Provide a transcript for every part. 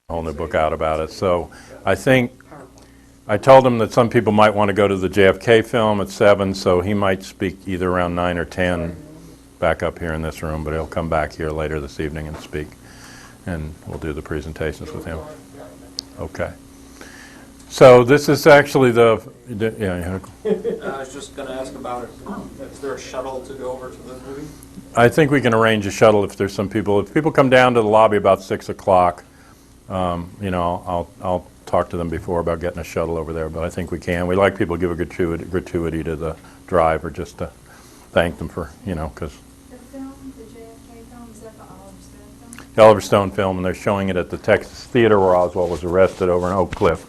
a whole new book out about it. So I think I told him that some people might want to go to the JFK film at 7, so he might speak either around 9 or 10 back up here in this room, but he'll come back here later this evening and speak, and we'll do the presentations with him. Okay. So this is actually I was just going to ask about it. Is there a shuttle to go over to the movie? I think we can arrange a shuttle if there's some people. If people come down to the lobby about 6 o'clock, I'll talk to them before about getting a shuttle over there, but I think we can. We like people to give a gratuity to the driver just to thank them for, because... The film, the JFK film, is that the Oliver Stone film? The Oliver Stone film, and they're showing it at the Texas Theater where Oswald was arrested over in Oak Cliff.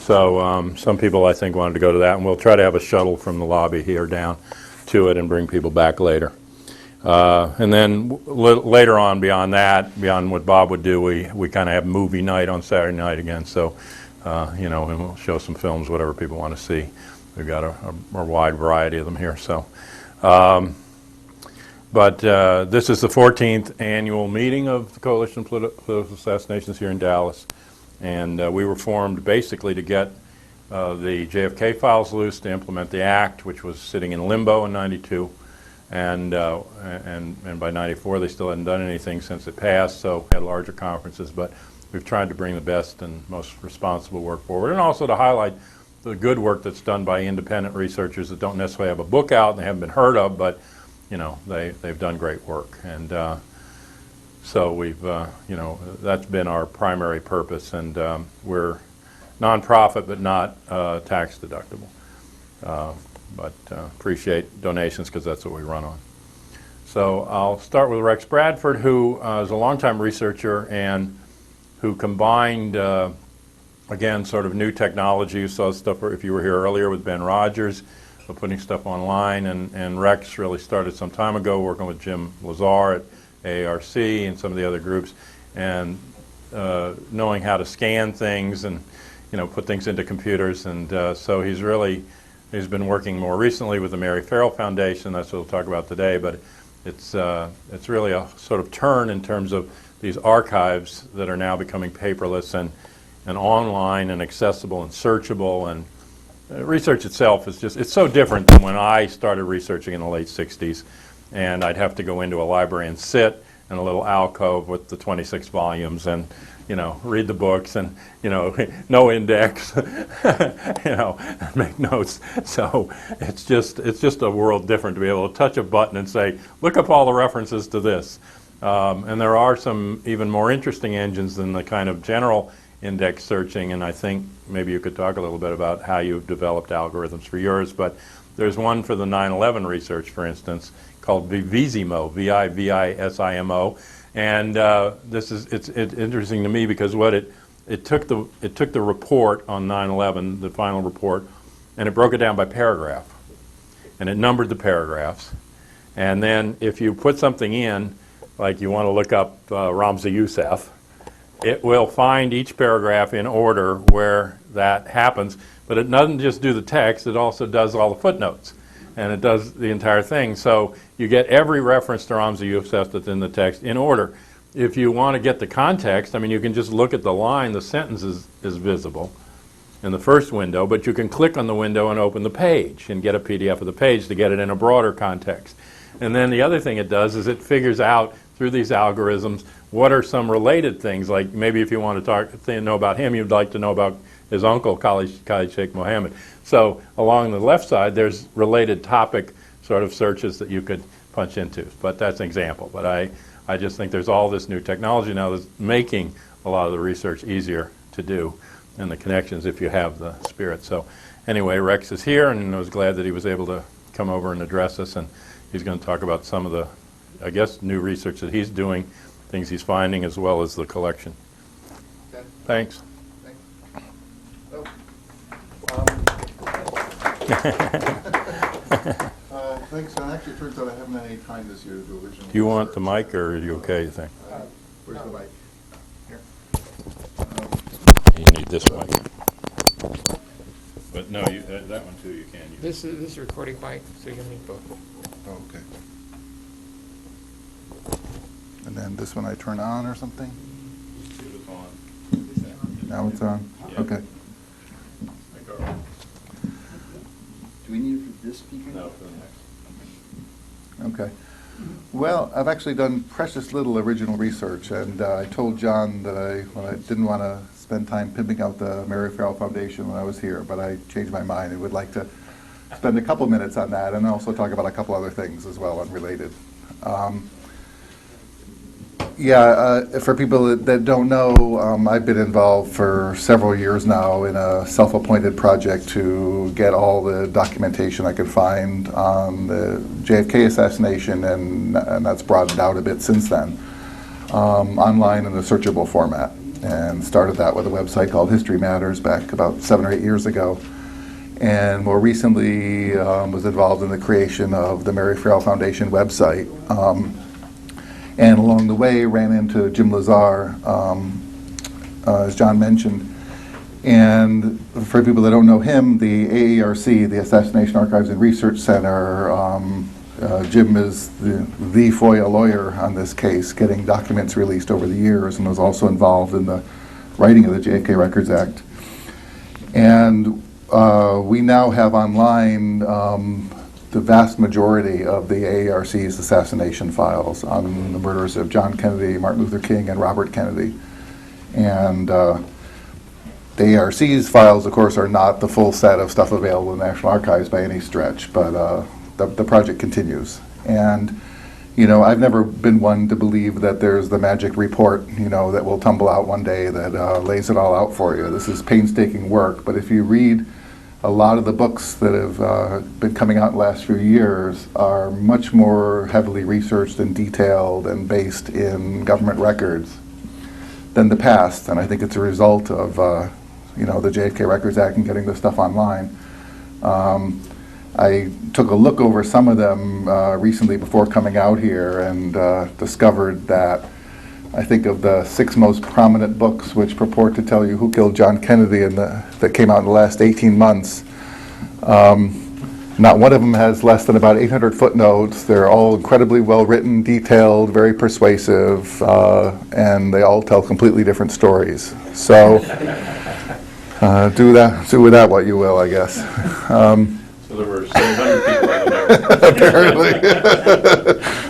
So some people, I think, wanted to go to that, and we'll try to have a shuttle from the lobby here down to it and bring people back later. And then later on, beyond that, beyond what Bob would do, we kind of have movie night on Saturday night again. So, and we'll show some films, whatever people want to see. We've got a wide variety of them here. So, but this is the 14th annual meeting of the Coalition of Political Assassinations here in Dallas. And we were formed basically to get the JFK files loose to implement the act, which was sitting in limbo in '92. And by '94 they still hadn't done anything since it passed, so we had larger conferences, but we've tried to bring the best and most responsible work forward, and also to highlight the good work that's done by independent researchers that don't necessarily have a book out and they haven't been heard of, but they've done great work. And so we've that's been our primary purpose, and we're nonprofit but not tax deductible. But appreciate donations because that's what we run on. So I'll start with Rex Bradford, who is a longtime researcher and who combined, again, sort of new technology. You saw stuff, if you were here earlier, with Ben Rogers, of putting stuff online, and Rex really started some time ago working with Jim Lazar at AARC and some of the other groups, and knowing how to scan things and put things into computers, and so he's been working more recently with the Mary Farrell Foundation. That's what we'll talk about today, but it's really a sort of turn in terms of these archives that are now becoming paperless and online and accessible and searchable, and research itself is it's so different than when I started researching in the late 60s, and I'd have to go into a library and sit in a little alcove with the 26 volumes and read the books and, no index, make notes. So it's just a world different to be able to touch a button and say, look up all the references to this. And there are some even more interesting engines than the kind of general index searching, and I think maybe you could talk a little bit about how you've developed algorithms for yours, but there's one for the 9/11 research, for instance, called Vivisimo, Vivisimo. And it's interesting to me because what it took the report on 9/11, the final report, and it broke it down by paragraph, and it numbered the paragraphs. And then if you put something in, like you want to look up Ramzi Youssef, it will find each paragraph in order where that happens. But it doesn't just do the text; it also does all the footnotes, and it does the entire thing. So you get every reference to Ramzi Youssef that's in the text in order. If you want to get the context, you can just look at the line. The sentence is visible in the first window, but you can click on the window and open the page and get a PDF of the page to get it in a broader context. And then the other thing it does is it figures out through these algorithms what are some related things. Like maybe if you want to know about him, you'd like to know about his uncle, Khalid Sheikh Mohammed. So along the left side, there's related topic sort of searches that you could punch into. But that's an example. But I just think there's all this new technology now that's making a lot of the research easier to do, and the connections if you have the spirit. So anyway, Rex is here, and I was glad that he was able to come over and address us, and he's going to talk about some of the, I guess, new research that he's doing, things he's finding, as well as the collection. Okay. Thanks. Thanks. And actually, it turns out I haven't had any time this year to do original. Do you want the mic, or are you okay, you think? Where's the mic? Here. You need this mic. But no, that one too you can use. This is a recording mic, so you'll need both. Oh, okay. And then this one I turn on or something? See if it's on. now it's on? Yeah. Okay. Do we need it for this speaker? No, for the next. Okay. Well, I've actually done precious little original research, and I told John that I didn't want to spend time pimping out the Mary Farrell Foundation when I was here, but I changed my mind and would like to spend a couple minutes on that and also talk about a couple other things as well, unrelated. For people that don't know, I've been involved for several years now in a self-appointed project to get all the documentation I could find on the JFK assassination, and that's broadened out a bit since then, online in a searchable format, and started that with a website called History Matters back about 7 or 8 years ago. And more recently was involved in the creation of the Mary Farrell Foundation website. And along the way ran into Jim Lazar, as John mentioned. And for people that don't know him, the AARC, the Assassination Archives and Research Center, Jim is the FOIA lawyer on this case, getting documents released over the years, and was also involved in the writing of the JFK Records Act. And we now have online the vast majority of the AARC's assassination files on the murders of John Kennedy, Martin Luther King, and Robert Kennedy. And the AARC's files, of course, are not the full set of stuff available in the National Archives by any stretch, but the project continues. And, you know, I've never been one to believe that there's the magic report, you know, that will tumble out one day that lays it all out for you. This is painstaking work, but if you read a lot of the books that have been coming out in the last few years are much more heavily researched and detailed and based in government records than the past. And I think it's a result of the JFK Records Act and getting this stuff online. I took a look over some of them recently before coming out here and discovered that I think of the 6 most prominent books which purport to tell you who killed John Kennedy that came out in the last 18 months. Not one of them has less than about 800 footnotes. They're all incredibly well written, detailed, very persuasive, and they all tell completely different stories. So do with that what you will, I guess. So there were 700 people in there. Apparently.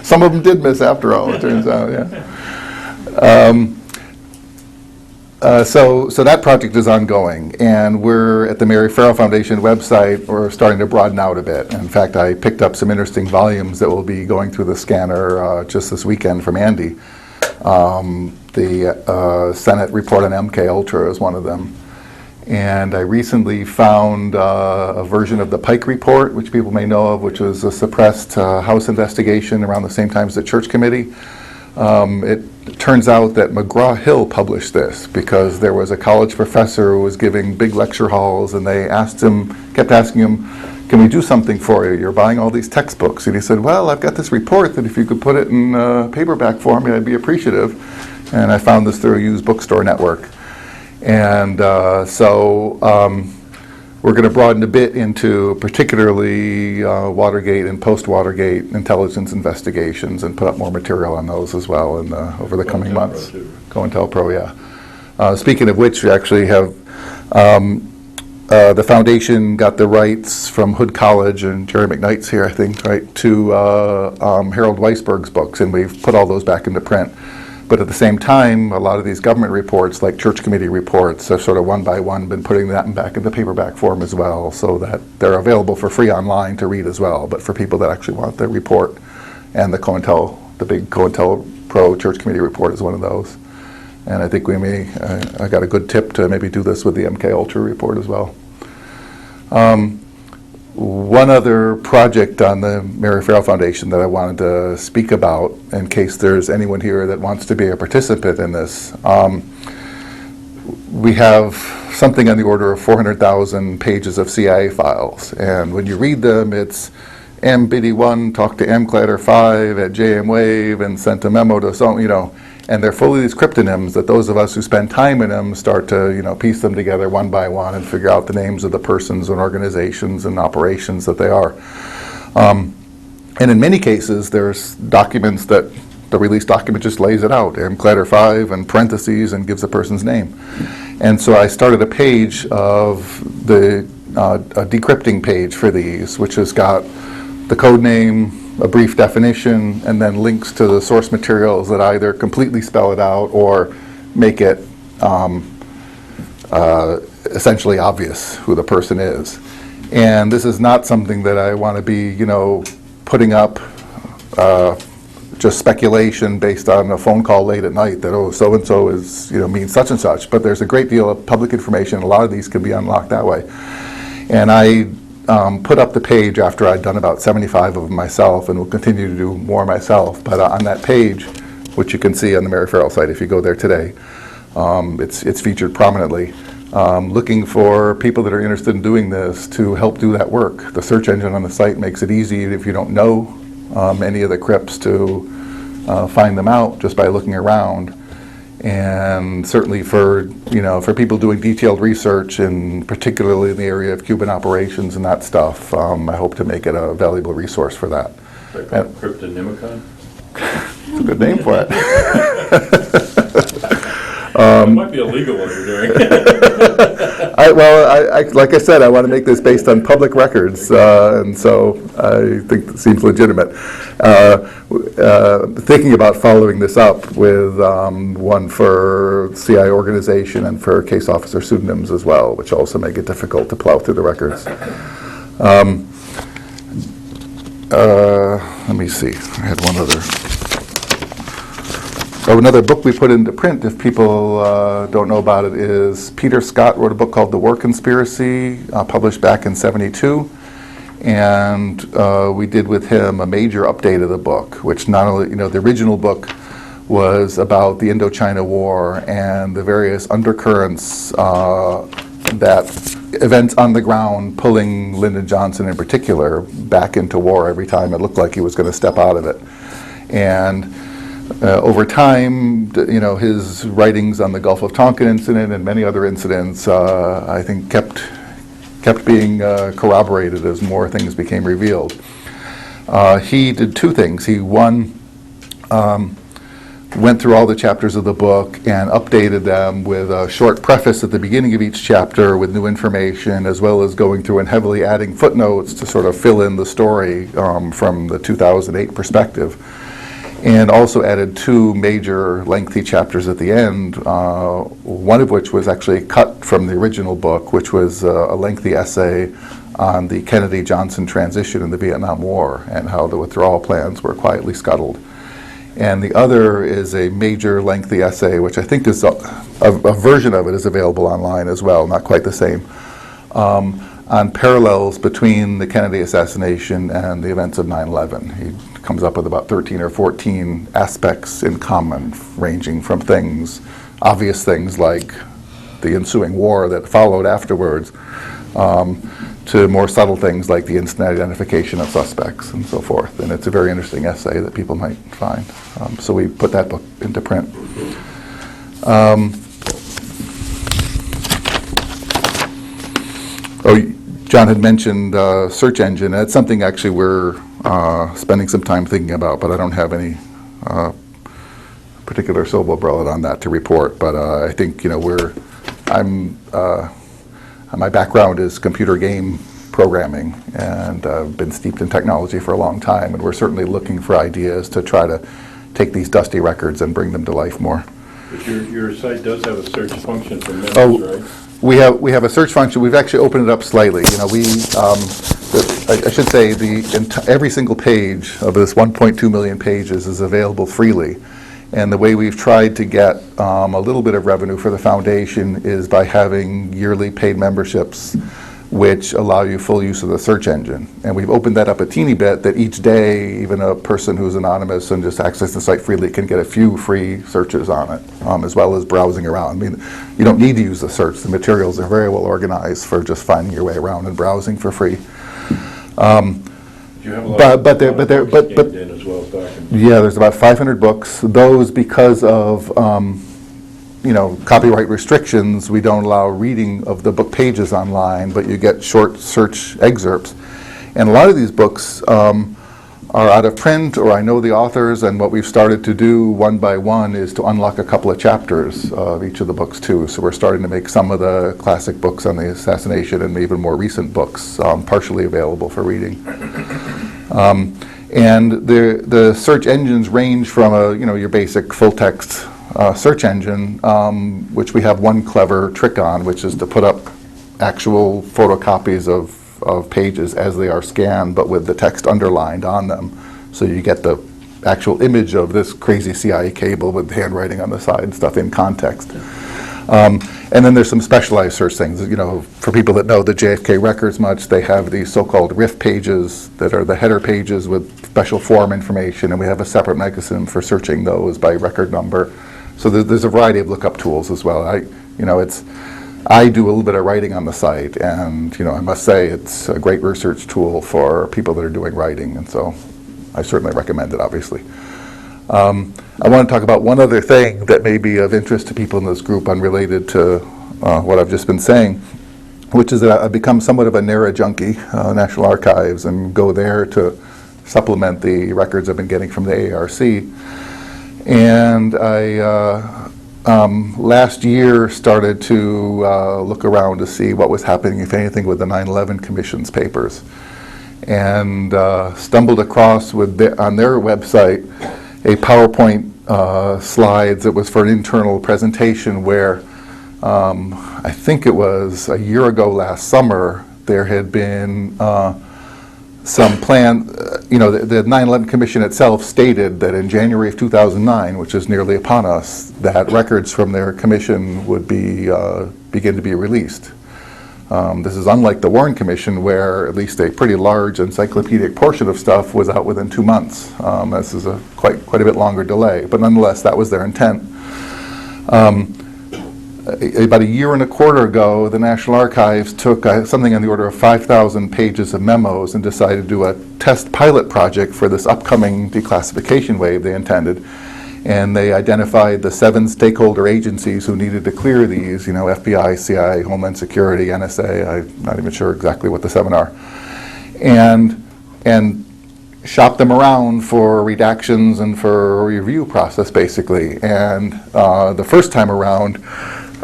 Some of them did miss after all, it turns out, yeah. So that project is ongoing, and we're at the Mary Farrell Foundation website. We're starting to broaden out a bit. In fact, I picked up some interesting volumes that will be going through the scanner just this weekend from Andy. The Senate report on MK Ultra is one of them. And I recently found a version of the Pike Report, which people may know of, which was a suppressed House investigation around the same time as the Church Committee. It turns out that McGraw-Hill published this because there was a college professor who was giving big lecture halls, and they kept asking him, can we do something for you? You're buying all these textbooks. And he said, well, I've got this report that if you could put it in paperback form, I'd be appreciative. And I found this through a used bookstore network. And we're going to broaden a bit into particularly Watergate and post-Watergate intelligence investigations and put up more material on those as well over the coming months. COINTELPRO, yeah. Speaking of which, we actually have the foundation got the rights from Hood College, and Jerry McKnight's here, I think, right, to Harold Weisberg's books, and we've put all those back into print. But at the same time, a lot of these government reports, like Church Committee reports, have sort of one by one been putting that back into paperback form as well, so that they're available for free online to read as well. But for people that actually want the report, and the big COINTELPRO Church Committee report is one of those. And I think I got a good tip to maybe do this with the MK Ultra report as well. One other project on the Mary Farrell Foundation that I wanted to speak about, in case there's anyone here that wants to be a participant in this. We have something on the order of 400,000 pages of CIA files, and when you read them, it's M. Biddy 1 talked to M. Clatter 5 at JM Wave and sent a memo to some, and they're full of these cryptonyms that those of us who spend time in them start to, piece them together one by one and figure out the names of the persons and organizations and operations that they are. And in many cases, there's documents that the release document just lays it out, MCLADR 5 and parentheses and gives the person's name. And so I started a page of a decrypting page for these, which has got the code name, a brief definition, and then links to the source materials that either completely spell it out or make it essentially obvious who the person is. And this is not something that I want to be, putting up just speculation based on a phone call late at night that, oh, so-and-so is, means such and such. But there's a great deal of public information. A lot of these can be unlocked that way. And I put up the page after I'd done about 75 of them myself, and will continue to do more myself. But on that page, which you can see on the Mary Farrell site if you go there today, it's featured prominently. Looking for people that are interested in doing this to help do that work. The search engine on the site makes it easy if you don't know any of the crypts to find them out just by looking around. And certainly for people doing detailed research, and particularly in the area of Cuban operations and that stuff, I hope to make it a valuable resource for that. Cryptonimicon? It's a good name for it. It might be illegal what you're doing. Like I said, I want to make this based on public records, and so I think it seems legitimate. Thinking about following this up with one for CI organization and for case officer pseudonyms as well, which also make it difficult to plow through the records. Let me see. I had one other. Another book we put into print, if people don't know about it, is Peter Scott wrote a book called The War Conspiracy, published back in '72. And we did with him a major update of the book, which not only, the original book was about the Indochina War and the various undercurrents that events on the ground pulling Lyndon Johnson in particular back into war every time it looked like he was going to step out of it. And over time, his writings on the Gulf of Tonkin incident and many other incidents, I think, kept being corroborated as more things became revealed. He did two things. He, one, went through all the chapters of the book and updated them with a short preface at the beginning of each chapter with new information, as well as going through and heavily adding footnotes to sort of fill in the story from the 2008 perspective. And also added two major lengthy chapters at the end, one of which was actually cut from the original book, which was a lengthy essay on the Kennedy-Johnson transition in the Vietnam War and how the withdrawal plans were quietly scuttled. And the other is a major lengthy essay, which I think is a version of it is available online as well, not quite the same, on parallels between the Kennedy assassination and the events of 9/11. He comes up with about 13 or 14 aspects in common, ranging from obvious things like the ensuing war that followed afterwards, to more subtle things like the instant identification of suspects and so forth. And it's a very interesting essay that people might find. So we put that book into print. John had mentioned search engine. That's something actually we're spending some time thinking about, but I don't have any particular silver bullet on that to report. But I think my background is computer game programming, and I've been steeped in technology for a long time, and we're certainly looking for ideas to try to take these dusty records and bring them to life more. But your site does have a search function for minutes, right? We have a search function. We've actually opened it up slightly. I should say every single page of this 1.2 million pages is available freely. And the way we've tried to get a little bit of revenue for the foundation is by having yearly paid memberships, which allow you full use of the search engine. And we've opened that up a teeny bit, that each day, even a person who's anonymous and just access the site freely can get a few free searches on it, as well as browsing around. I mean, you don't need to use the search. The materials are very well organized for just finding your way around and browsing for free. You have a lot but in as well as documents. Yeah, there's about 500 books. Those, because of copyright restrictions, we don't allow reading of the book pages online, but you get short search excerpts. And a lot of these books are out of print or I know the authors, and what we've started to do one by one is to unlock a couple of chapters of each of the books too. So we're starting to make some of the classic books on the assassination and even more recent books partially available for reading. And the search engines range from your basic full text search engine, which we have one clever trick on, which is to put up actual photocopies of pages as they are scanned, but with the text underlined on them. So you get the actual image of this crazy CIA cable with handwriting on the side and stuff in context. And then there's some specialized search things. For people that know the JFK records much, they have these so-called RIF pages that are the header pages with special form information, and we have a separate mechanism for searching those by record number. So there's a variety of lookup tools as well. I do a little bit of writing on the site, and I must say it's a great research tool for people that are doing writing, and so I certainly recommend it, obviously. I want to talk about one other thing that may be of interest to people in this group unrelated to what I've just been saying, which is that I've become somewhat of a NARA junkie, National Archives, and go there to supplement the records I've been getting from the ARC. And I last year started to look around to see what was happening, if anything, with the 9/11 Commission's papers, and stumbled across on their website a PowerPoint slides that was for an internal presentation where I think it was a year ago last summer, there had been some plan, the 9/11 Commission itself stated that in January of 2009, which is nearly upon us, that records from their commission would begin to be released. This is unlike the Warren Commission, where at least a pretty large encyclopedic portion of stuff was out within 2 months. This is a quite a bit longer delay, but nonetheless, that was their intent. About a year and a quarter ago, the National Archives took something on the order of 5,000 pages of memos and decided to do a test pilot project for this upcoming declassification wave they intended. And they identified the 7 stakeholder agencies who needed to clear these, FBI, CIA, Homeland Security, NSA, I'm not even sure exactly what the 7 are, and shopped them around for redactions and for a review process, basically. And the first time around,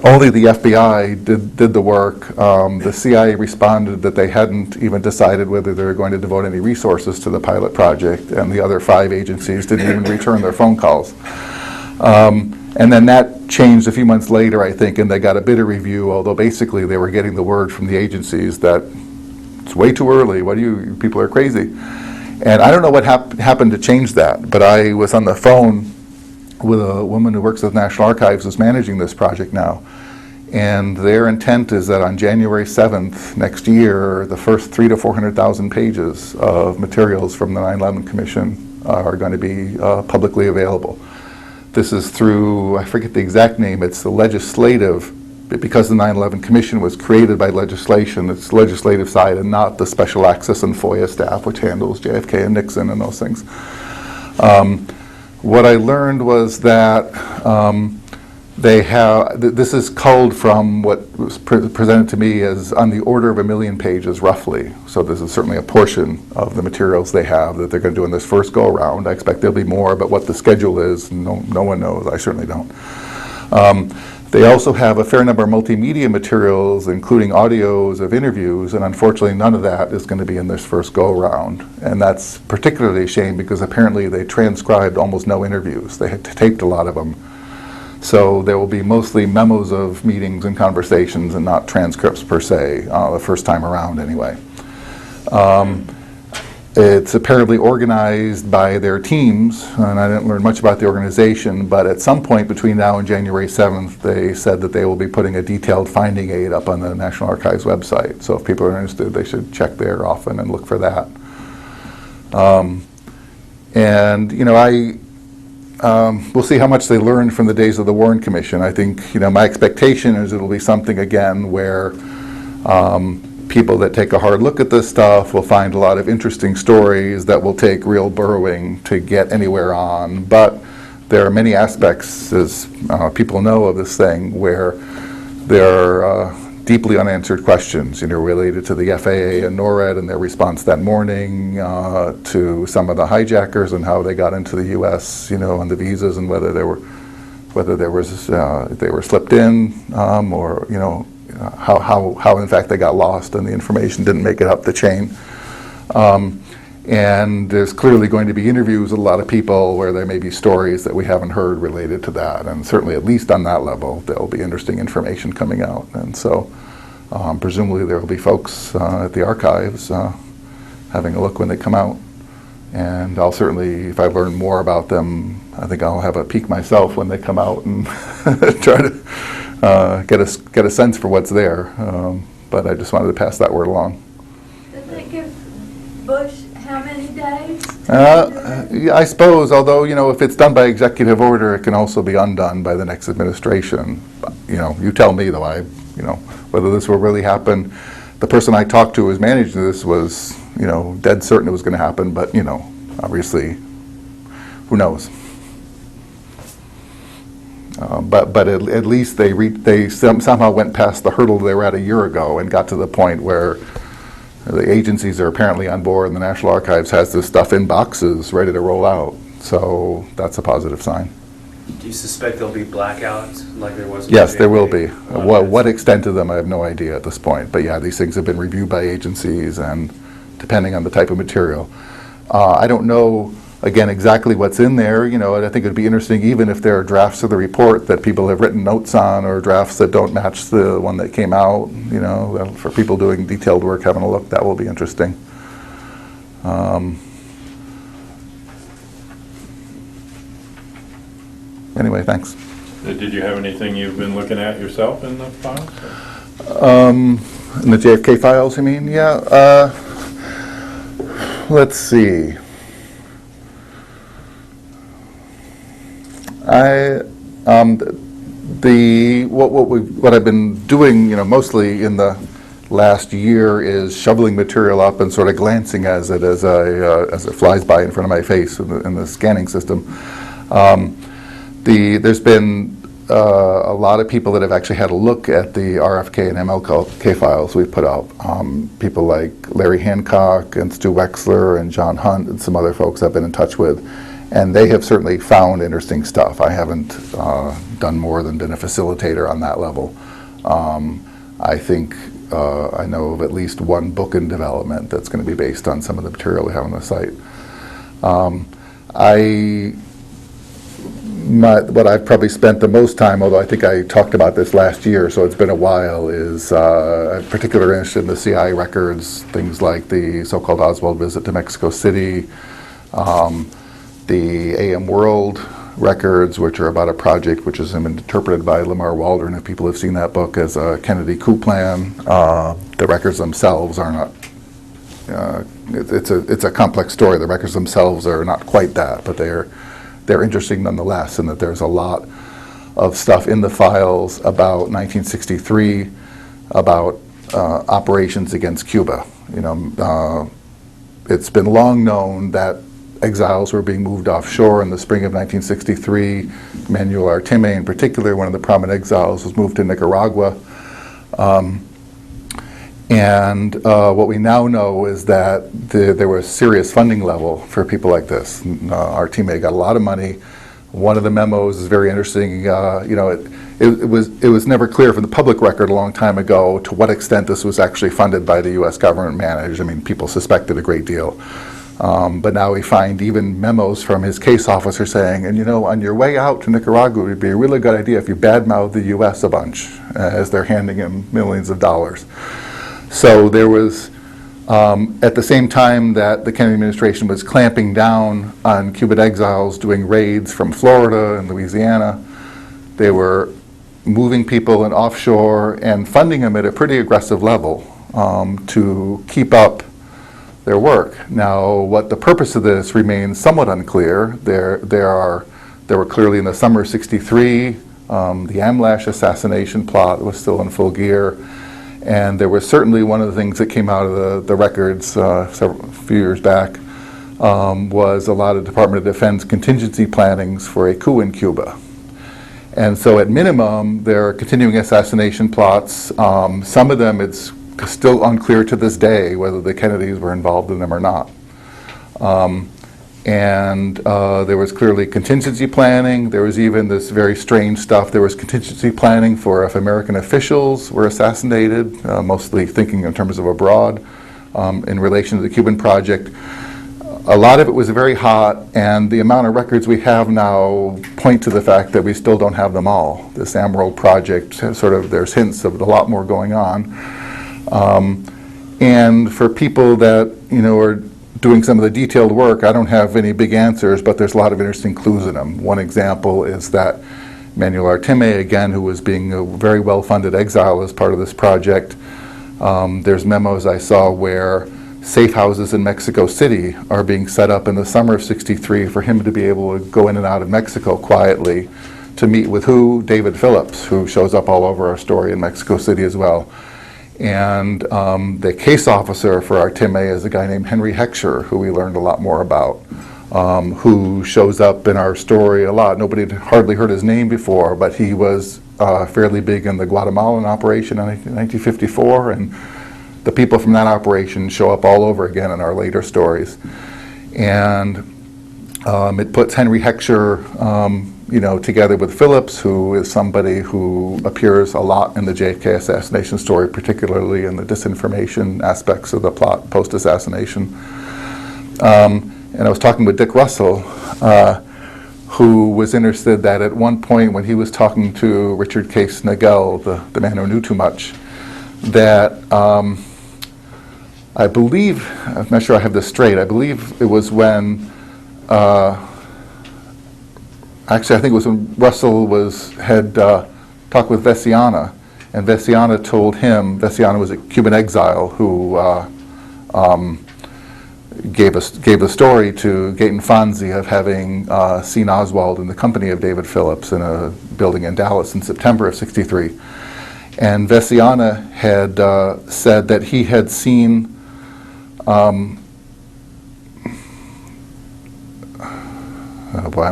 only the FBI did the work. The CIA responded that they hadn't even decided whether they were going to devote any resources to the pilot project, and the other 5 agencies didn't even return their phone calls. And then that changed a few months later, I think, and they got a bidder review, although basically they were getting the word from the agencies that it's way too early, you people are crazy. And I don't know what happened to change that, but I was on the phone with a woman who works with National Archives who's managing this project now. And their intent is that on January 7th next year, the first 300,000 to 400,000 pages of materials from the 9/11 Commission are going to be publicly available. This is through, I forget the exact name, it's the legislative, because the 9/11 Commission was created by legislation, it's the legislative side and not the special access and FOIA staff, which handles JFK and Nixon and those things. What I learned was that this is culled from what was presented to me as on the order of 1 million pages, roughly. So this is certainly a portion of the materials they have that they're going to do in this first go-around. I expect there'll be more, but what the schedule is, no one knows. I certainly don't. They also have a fair number of multimedia materials, including audios of interviews, and unfortunately none of that is going to be in this first go-around. And that's particularly a shame because apparently they transcribed almost no interviews. They had taped a lot of them. So there will be mostly memos of meetings and conversations and not transcripts per se, the first time around anyway. It's apparently organized by their teams, and I didn't learn much about the organization, but at some point between now and January 7th, they said that they will be putting a detailed finding aid up on the National Archives website. So if people are interested, they should check there often and look for that. We'll see how much they learned from the days of the Warren Commission. I think, my expectation is it'll be something again where people that take a hard look at this stuff will find a lot of interesting stories that will take real burrowing to get anywhere on. But there are many aspects, as people know of this thing, where there are deeply unanswered questions, related to the FAA and NORAD and their response that morning, to some of the hijackers and how they got into the U.S., on the visas, and whether they were slipped in, or how in fact they got lost and the information didn't make it up the chain. And there's clearly going to be interviews with a lot of people where there may be stories that we haven't heard related to that. And certainly, at least on that level, there will be interesting information coming out. And so presumably there will be folks at the archives having a look when they come out. And I'll certainly, if I learn more about them, I think I'll have a peek myself when they come out and try to get a sense for what's there. But I just wanted to pass that word along. Did they give Bush how many days? Yeah, I suppose, although, if it's done by executive order, it can also be undone by the next administration. You tell me, though, whether this will really happen. The person I talked to who was managing this was, dead certain it was going to happen, but, obviously, who knows? But at least they somehow went past the hurdle they were at a year ago and got to the point where the agencies are apparently on board, and the National Archives has this stuff in boxes ready to roll out. So that's a positive sign. Do you suspect there'll be blackouts like there was? Yes, there will be. What extent of them, I have no idea at this point. But yeah, these things have been reviewed by agencies, and depending on the type of material. I don't know, again, exactly what's in there. And I think it'd be interesting, even if there are drafts of the report that people have written notes on, or drafts that don't match the one that came out, for people doing detailed work, having a look, that will be interesting. Anyway, thanks. Did you have anything you've been looking at yourself in the files? In the JFK files, you mean? Yeah. Let's see. What I've been doing, mostly in the last year is shoveling material up and sort of glancing as it flies by in front of my face in the scanning system. There's been a lot of people that have actually had a look at the RFK and MLK files we've put out. People like Larry Hancock and Stu Wexler and John Hunt and some other folks I've been in touch with. And they have certainly found interesting stuff. I haven't done more than been a facilitator on that level. I think I know of at least one book in development that's going to be based on some of the material we have on the site. What I've probably spent the most time, although I think I talked about this last year, so it's been a while, is I'm particularly interested in the CI records, things like the so-called Oswald visit to Mexico City, the AM World records, which are about a project which has been interpreted by Lamar Waldron, if people have seen that book, as a Kennedy coup plan. The records themselves are not, it's a complex story. The records themselves are not quite that, but they're interesting nonetheless, in that there's a lot of stuff in the files about 1963, about operations against Cuba. It's been long known that exiles were being moved offshore in the spring of 1963. Manuel Artime, in particular, one of the prominent exiles, was moved to Nicaragua. What we now know is that there was serious funding level for people like this. Artime got a lot of money. One of the memos is very interesting. It was never clear from the public record a long time ago to what extent this was actually funded by the U.S. government managed. I mean, people suspected a great deal. But now we find even memos from his case officer saying, and on your way out to Nicaragua, it would be a really good idea if you badmouth the U.S. a bunch as they're handing him millions of dollars. So there was, at the same time that the Kennedy administration was clamping down on Cuban exiles, doing raids from Florida and Louisiana, they were moving people in offshore and funding them at a pretty aggressive level to keep up their work. Now, what the purpose of this remains somewhat unclear. There were clearly in the summer of '63, the Amlash assassination plot was still in full gear, and there was certainly one of the things that came out of the records a few years back was a lot of Department of Defense contingency plannings for a coup in Cuba. And so at minimum, there are continuing assassination plots. Some of them, it's still unclear to this day whether the Kennedys were involved in them or not. And there was clearly contingency planning. There was even this very strange stuff. There was contingency planning for if American officials were assassinated, mostly thinking in terms of abroad, in relation to the Cuban project. A lot of it was very hot, and the amount of records we have now point to the fact that we still don't have them all. This Emerald project, sort of, there's hints of a lot more going on. And for people that, are doing some of the detailed work, I don't have any big answers, but there's a lot of interesting clues in them. One example is that Manuel Artime, again, who was being a very well-funded exile as part of this project, there's memos I saw where safe houses in Mexico City are being set up in the summer of '63 for him to be able to go in and out of Mexico quietly to meet with who? David Phillips, who shows up all over our story in Mexico City as well. And the case officer for Artime is a guy named Henry Heckscher, who we learned a lot more about, who shows up in our story a lot. Nobody had hardly heard his name before, but he was fairly big in the Guatemalan operation in 1954, and the people from that operation show up all over again in our later stories. And it puts Henry Heckscher together with Phillips, who is somebody who appears a lot in the JFK assassination story, particularly in the disinformation aspects of the plot post-assassination. And I was talking with Dick Russell, who was interested that at one point when he was talking to Richard Case Nagel, the man who knew too much, that I believe, I'm not sure I have this straight, I believe it was when actually, I think it was when Russell had talked with Veciana, and Veciana told him, Veciana was a Cuban exile who gave the story to Gaten Fonzie of having seen Oswald in the company of David Phillips in a building in Dallas in September of '63. And Veciana had said that he had seen oh boy,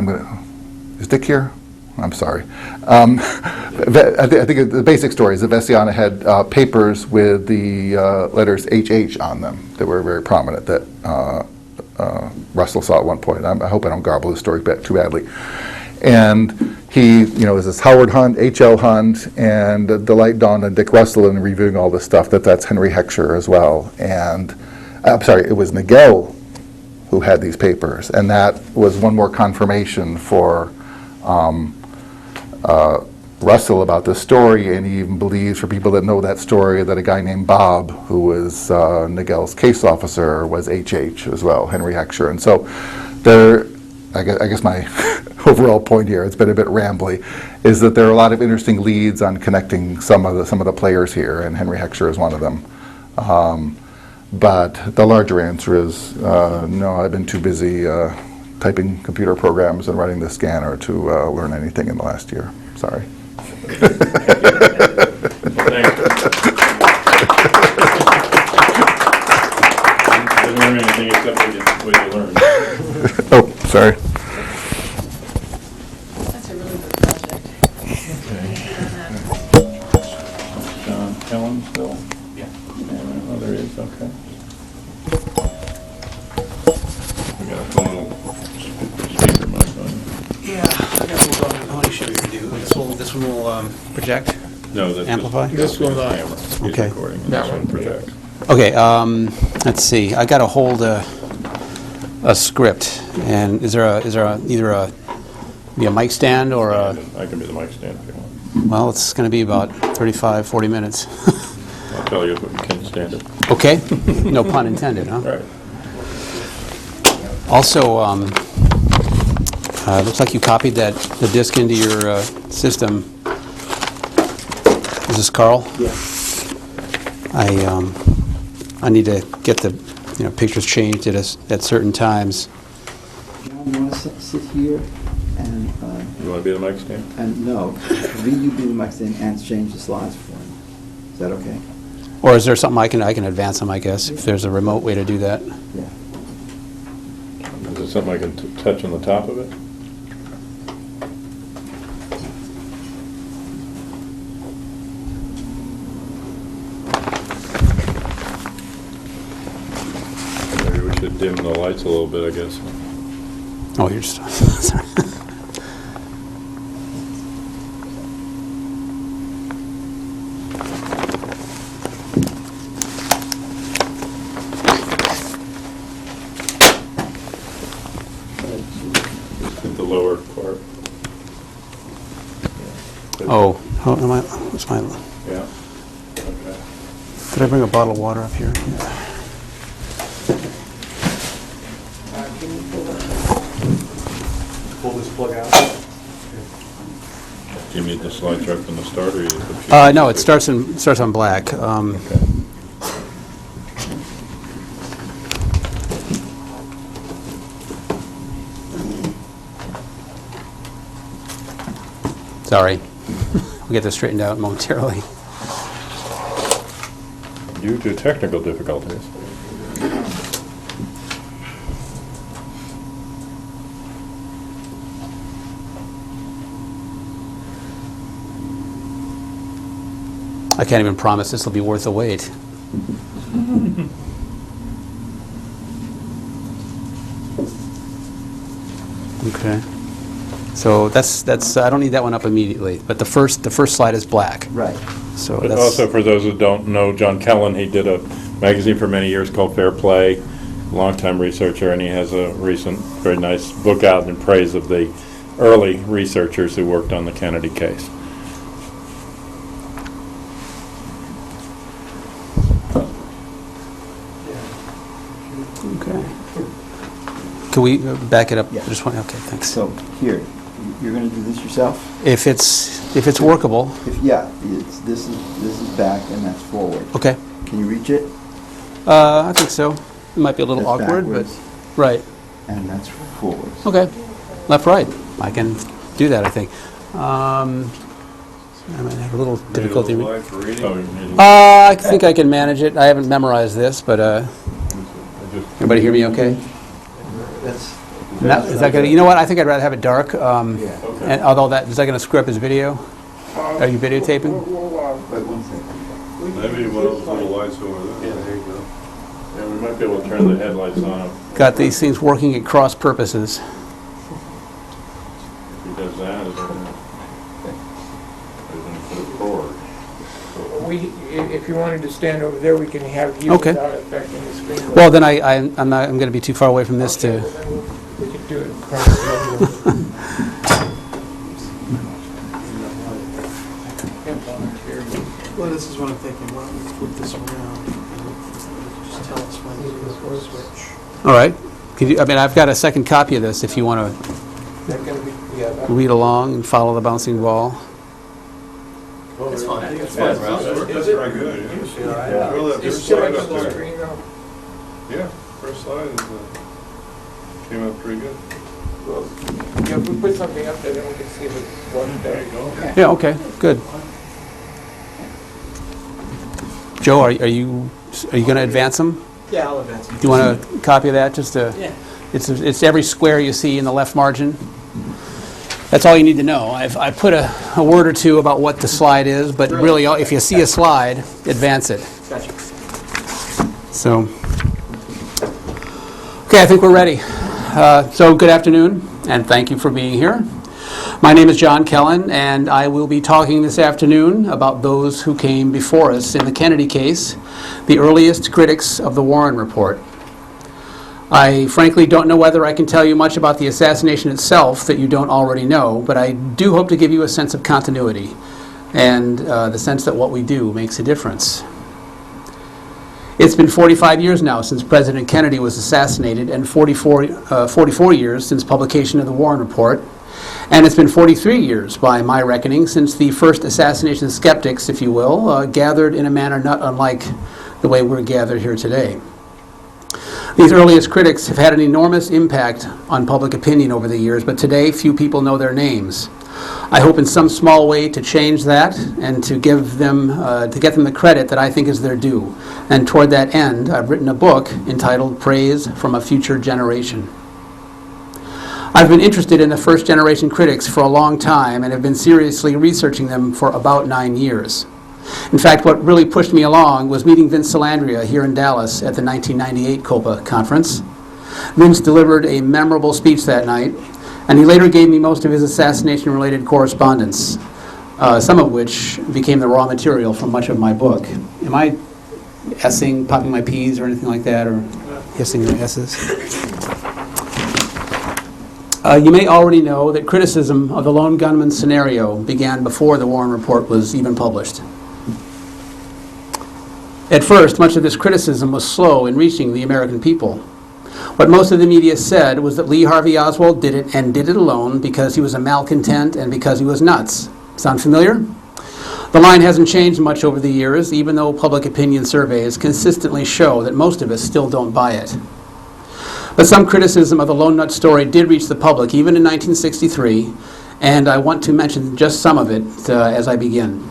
is Dick here? I'm sorry. I think the basic story is that Veciana had papers with the letters HH on them that were very prominent that Russell saw at one point. I hope I don't garble the story too badly. And he, is this Howard Hunt, H.L. Hunt, and the light dawned on Dick Russell in reviewing all this stuff that's Henry Heckscher as well. And I'm sorry, it was Nagel who had these papers, and that was one more confirmation for Russell about this story, and he even believes, for people that know that story, that a guy named Bob, who was Nagel's case officer, was HH as well, Henry Heckscher. And so I guess my overall point here, it's been a bit rambly, is that there are a lot of interesting leads on connecting some of the players here, and Henry Heckscher is one of them. But the larger answer is no, I've been too busy typing computer programs and running the scanner to learn anything in the last year. Sorry. Thanks. Didn't learn anything except what you learned. Oh, sorry. That's a really good project. Kelin still? Yeah. Oh, there he is, okay. We got a little speaker mic on. Yeah, I got a little, how many should we do? This one will project? No, that's Amplify? This will not. Okay. Recording. and That this one. projects. Okay, let's see. I got to hold a script, and is there either a mic stand or a? I can be the mic stand if you want. Well, it's going to be about 35, 40 minutes. I'll tell you if you can stand it. Okay, no pun intended, huh? Right. Also, looks like you copied the disk into your system. Is this Carl? Yeah. I need to get the pictures changed at certain times. John, you want to sit here and, You want to be the mic stand? no, read you do the mic stand and change the slides for him. Is that okay? Or is there something I can advance them, I guess, if there's a remote way to do that? Yeah. Is it something I can touch on the top of it? dim the lights a little bit, I guess. Oh, you're just, sorry. At the lower part. Oh, how am I, what's my, Yeah. Okay. did I bring a bottle of water up here? Pull this plug out. Do you need the slides right from the start, or you? No, it starts on black. Okay. Sorry. We'll get this straightened out momentarily. Due to technical difficulties. I can't even promise this will be worth the wait. Okay. So that's I don't need that one up immediately, but the first slide is black. Right. So But that's also, for those who don't know, John Kelin, he did a magazine for many years called Fair Play, longtime researcher, and he has a recent, very nice book out in praise of the early researchers who worked on the Kennedy case. okay. Can we back it up? Yeah. Just one. Okay, thanks. So here, you're going to do this yourself? If it's workable, Yeah, this is back and that's forward. okay. Can you reach it? I think so. It might be a little That's awkward, backwards, but right. and that's forward. Okay. Left, right. I can do that, I think. I might have a little difficulty. I think I can manage it. I haven't memorized this, but everybody hear me okay? That's Is that gonna? You know what? I think I'd rather have it dark. And although is that going to screw up his video? Are you videotaping? Wait 1 second. Maybe one of those little lights over there. Yeah, there you go. Yeah, we might be able to turn the headlights on if Got these things working at cross purposes. he does that. Is going to put it forward. If you wanted to stand over there, we can have you Okay. without affecting the screen. Well, then I'm going to be too far away from this Okay, to. well, then we could do it across. Well, this is what I'm thinking, why don't we flip this around, and just tell us when to switch. All right. I've got a second copy of this if you want to read along and follow the bouncing ball. It's fine. That's very good. It's still up on the screen though. Yeah, first slide came out pretty good. Well, yeah, if we put something up there, then we can see if it works there. go. Yeah, okay, good. Joe, are you going to advance them? Yeah, I'll advance it. Do you want a copy of that? Just to, Yeah. it's every square you see in the left margin. That's all you need to know. I put a word or two about what the slide is, but really, if you see a slide, advance it. Gotcha. So, okay, I think we're ready. So, good afternoon, and thank you for being here. My name is John Kelin, and I will be talking this afternoon about those who came before us in the Kennedy case, the earliest critics of the Warren Report. I frankly don't know whether I can tell you much about the assassination itself that you don't already know, but I do hope to give you a sense of continuity and the sense that what we do makes a difference. It's been 45 years now since President Kennedy was assassinated, and 44 years since publication of the Warren Report. And it's been 43 years, by my reckoning, since the first assassination skeptics, if you will, gathered in a manner not unlike the way we're gathered here today. These earliest critics have had an enormous impact on public opinion over the years, but today few people know their names. I hope in some small way to change that and to give them, to get them the credit that I think is their due. And toward that end, I've written a book entitled Praise from a Future Generation. I've been interested in the first generation critics for a long time and have been seriously researching them for about 9 years. In fact, what really pushed me along was meeting Vince Salandria here in Dallas at the 1998 COPA conference. Vince delivered a memorable speech that night, and he later gave me most of his assassination-related correspondence, some of which became the raw material for much of my book. Am I S-ing, popping my P's or anything like that, or hissing my S's? You may already know that criticism of the lone gunman scenario began before the Warren Report was even published. At first, much of this criticism was slow in reaching the American people. What most of the media said was that Lee Harvey Oswald did it, and did it alone, because he was a malcontent and because he was nuts. Sound familiar? The line hasn't changed much over the years, even though public opinion surveys consistently show that most of us still don't buy it. But some criticism of the lone nut story did reach the public, even in 1963, and I want to mention just some of it as I begin.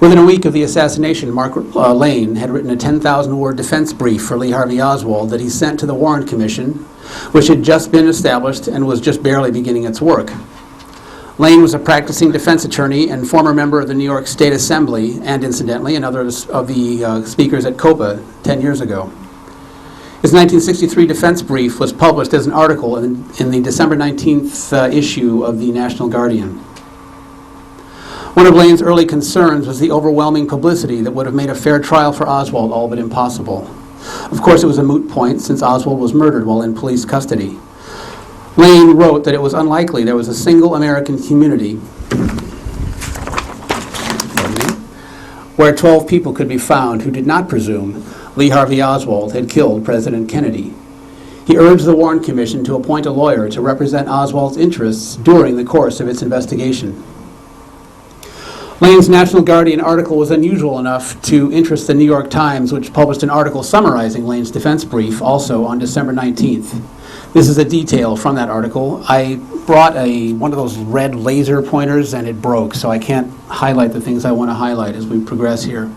Within a week of the assassination, Mark Lane had written a 10,000-word defense brief for Lee Harvey Oswald that he sent to the Warren Commission, which had just been established and was just barely beginning its work. Lane was a practicing defense attorney and former member of the New York State Assembly, and incidentally, another of the speakers at COPA 10 years ago. His 1963 defense brief was published as an article in the December 19th issue of the National Guardian. One of Lane's early concerns was the overwhelming publicity that would have made a fair trial for Oswald all but impossible. Of course, it was a moot point since Oswald was murdered while in police custody. Lane wrote that it was unlikely there was a single American community where 12 people could be found who did not presume Lee Harvey Oswald had killed President Kennedy. He urged the Warren Commission to appoint a lawyer to represent Oswald's interests during the course of its investigation. Lane's National Guardian article was unusual enough to interest the New York Times, which published an article summarizing Lane's defense brief also on December 19th. This is a detail from that article. I brought one of those red laser pointers and it broke, so I can't highlight the things I want to highlight as we progress here.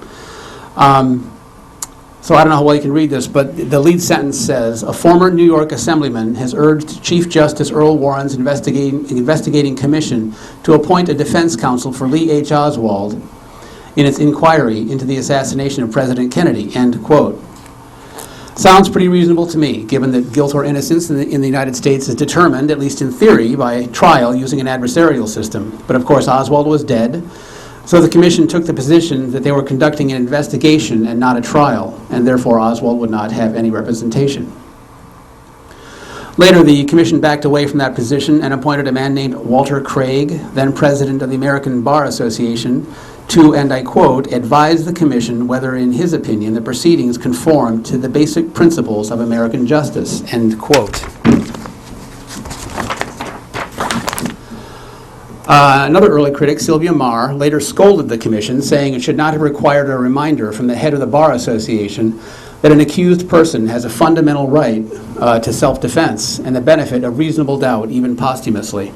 So I don't know how well you can read this, but the lead sentence says, a former New York assemblyman has urged Chief Justice Earl Warren's investigating commission to appoint a defense counsel for Lee H. Oswald in its inquiry into the assassination of President Kennedy, end quote. Sounds pretty reasonable to me, given that guilt or innocence in the United States is determined, at least in theory, by trial using an adversarial system. But of course, Oswald was dead. So the commission took the position that they were conducting an investigation and not a trial, and therefore Oswald would not have any representation. Later, the commission backed away from that position and appointed a man named Walter Craig, then president of the American Bar Association, to, and I quote, advise the commission whether, in his opinion, the proceedings conform to the basic principles of American justice, end quote. Another early critic, Sylvia Marr, later scolded the commission, saying it should not have required a reminder from the head of the Bar Association that an accused person has a fundamental right to self-defense and the benefit of reasonable doubt, even posthumously.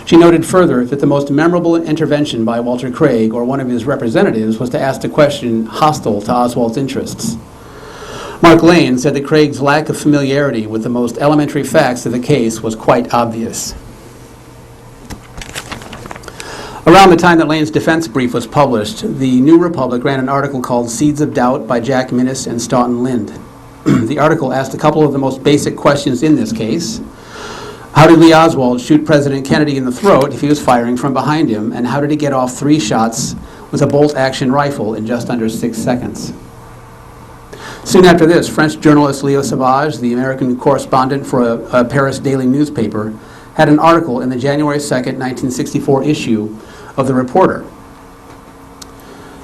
She noted further that the most memorable intervention by Walter Craig or one of his representatives was to ask a question hostile to Oswald's interests. Mark Lane said that Craig's lack of familiarity with the most elementary facts of the case was quite obvious. Around the time that Lane's defense brief was published, the New Republic ran an article called Seeds of Doubt by Jack Minnis and Stoughton Lind. The article asked a couple of the most basic questions in this case. How did Lee Oswald shoot President Kennedy in the throat if he was firing from behind him, and how did he get off 3 shots with a bolt-action rifle in just under 6 seconds? Soon after this, French journalist Leo Sauvage, the American correspondent for a Paris daily newspaper, had an article in the January 2nd, 1964 issue of The Reporter.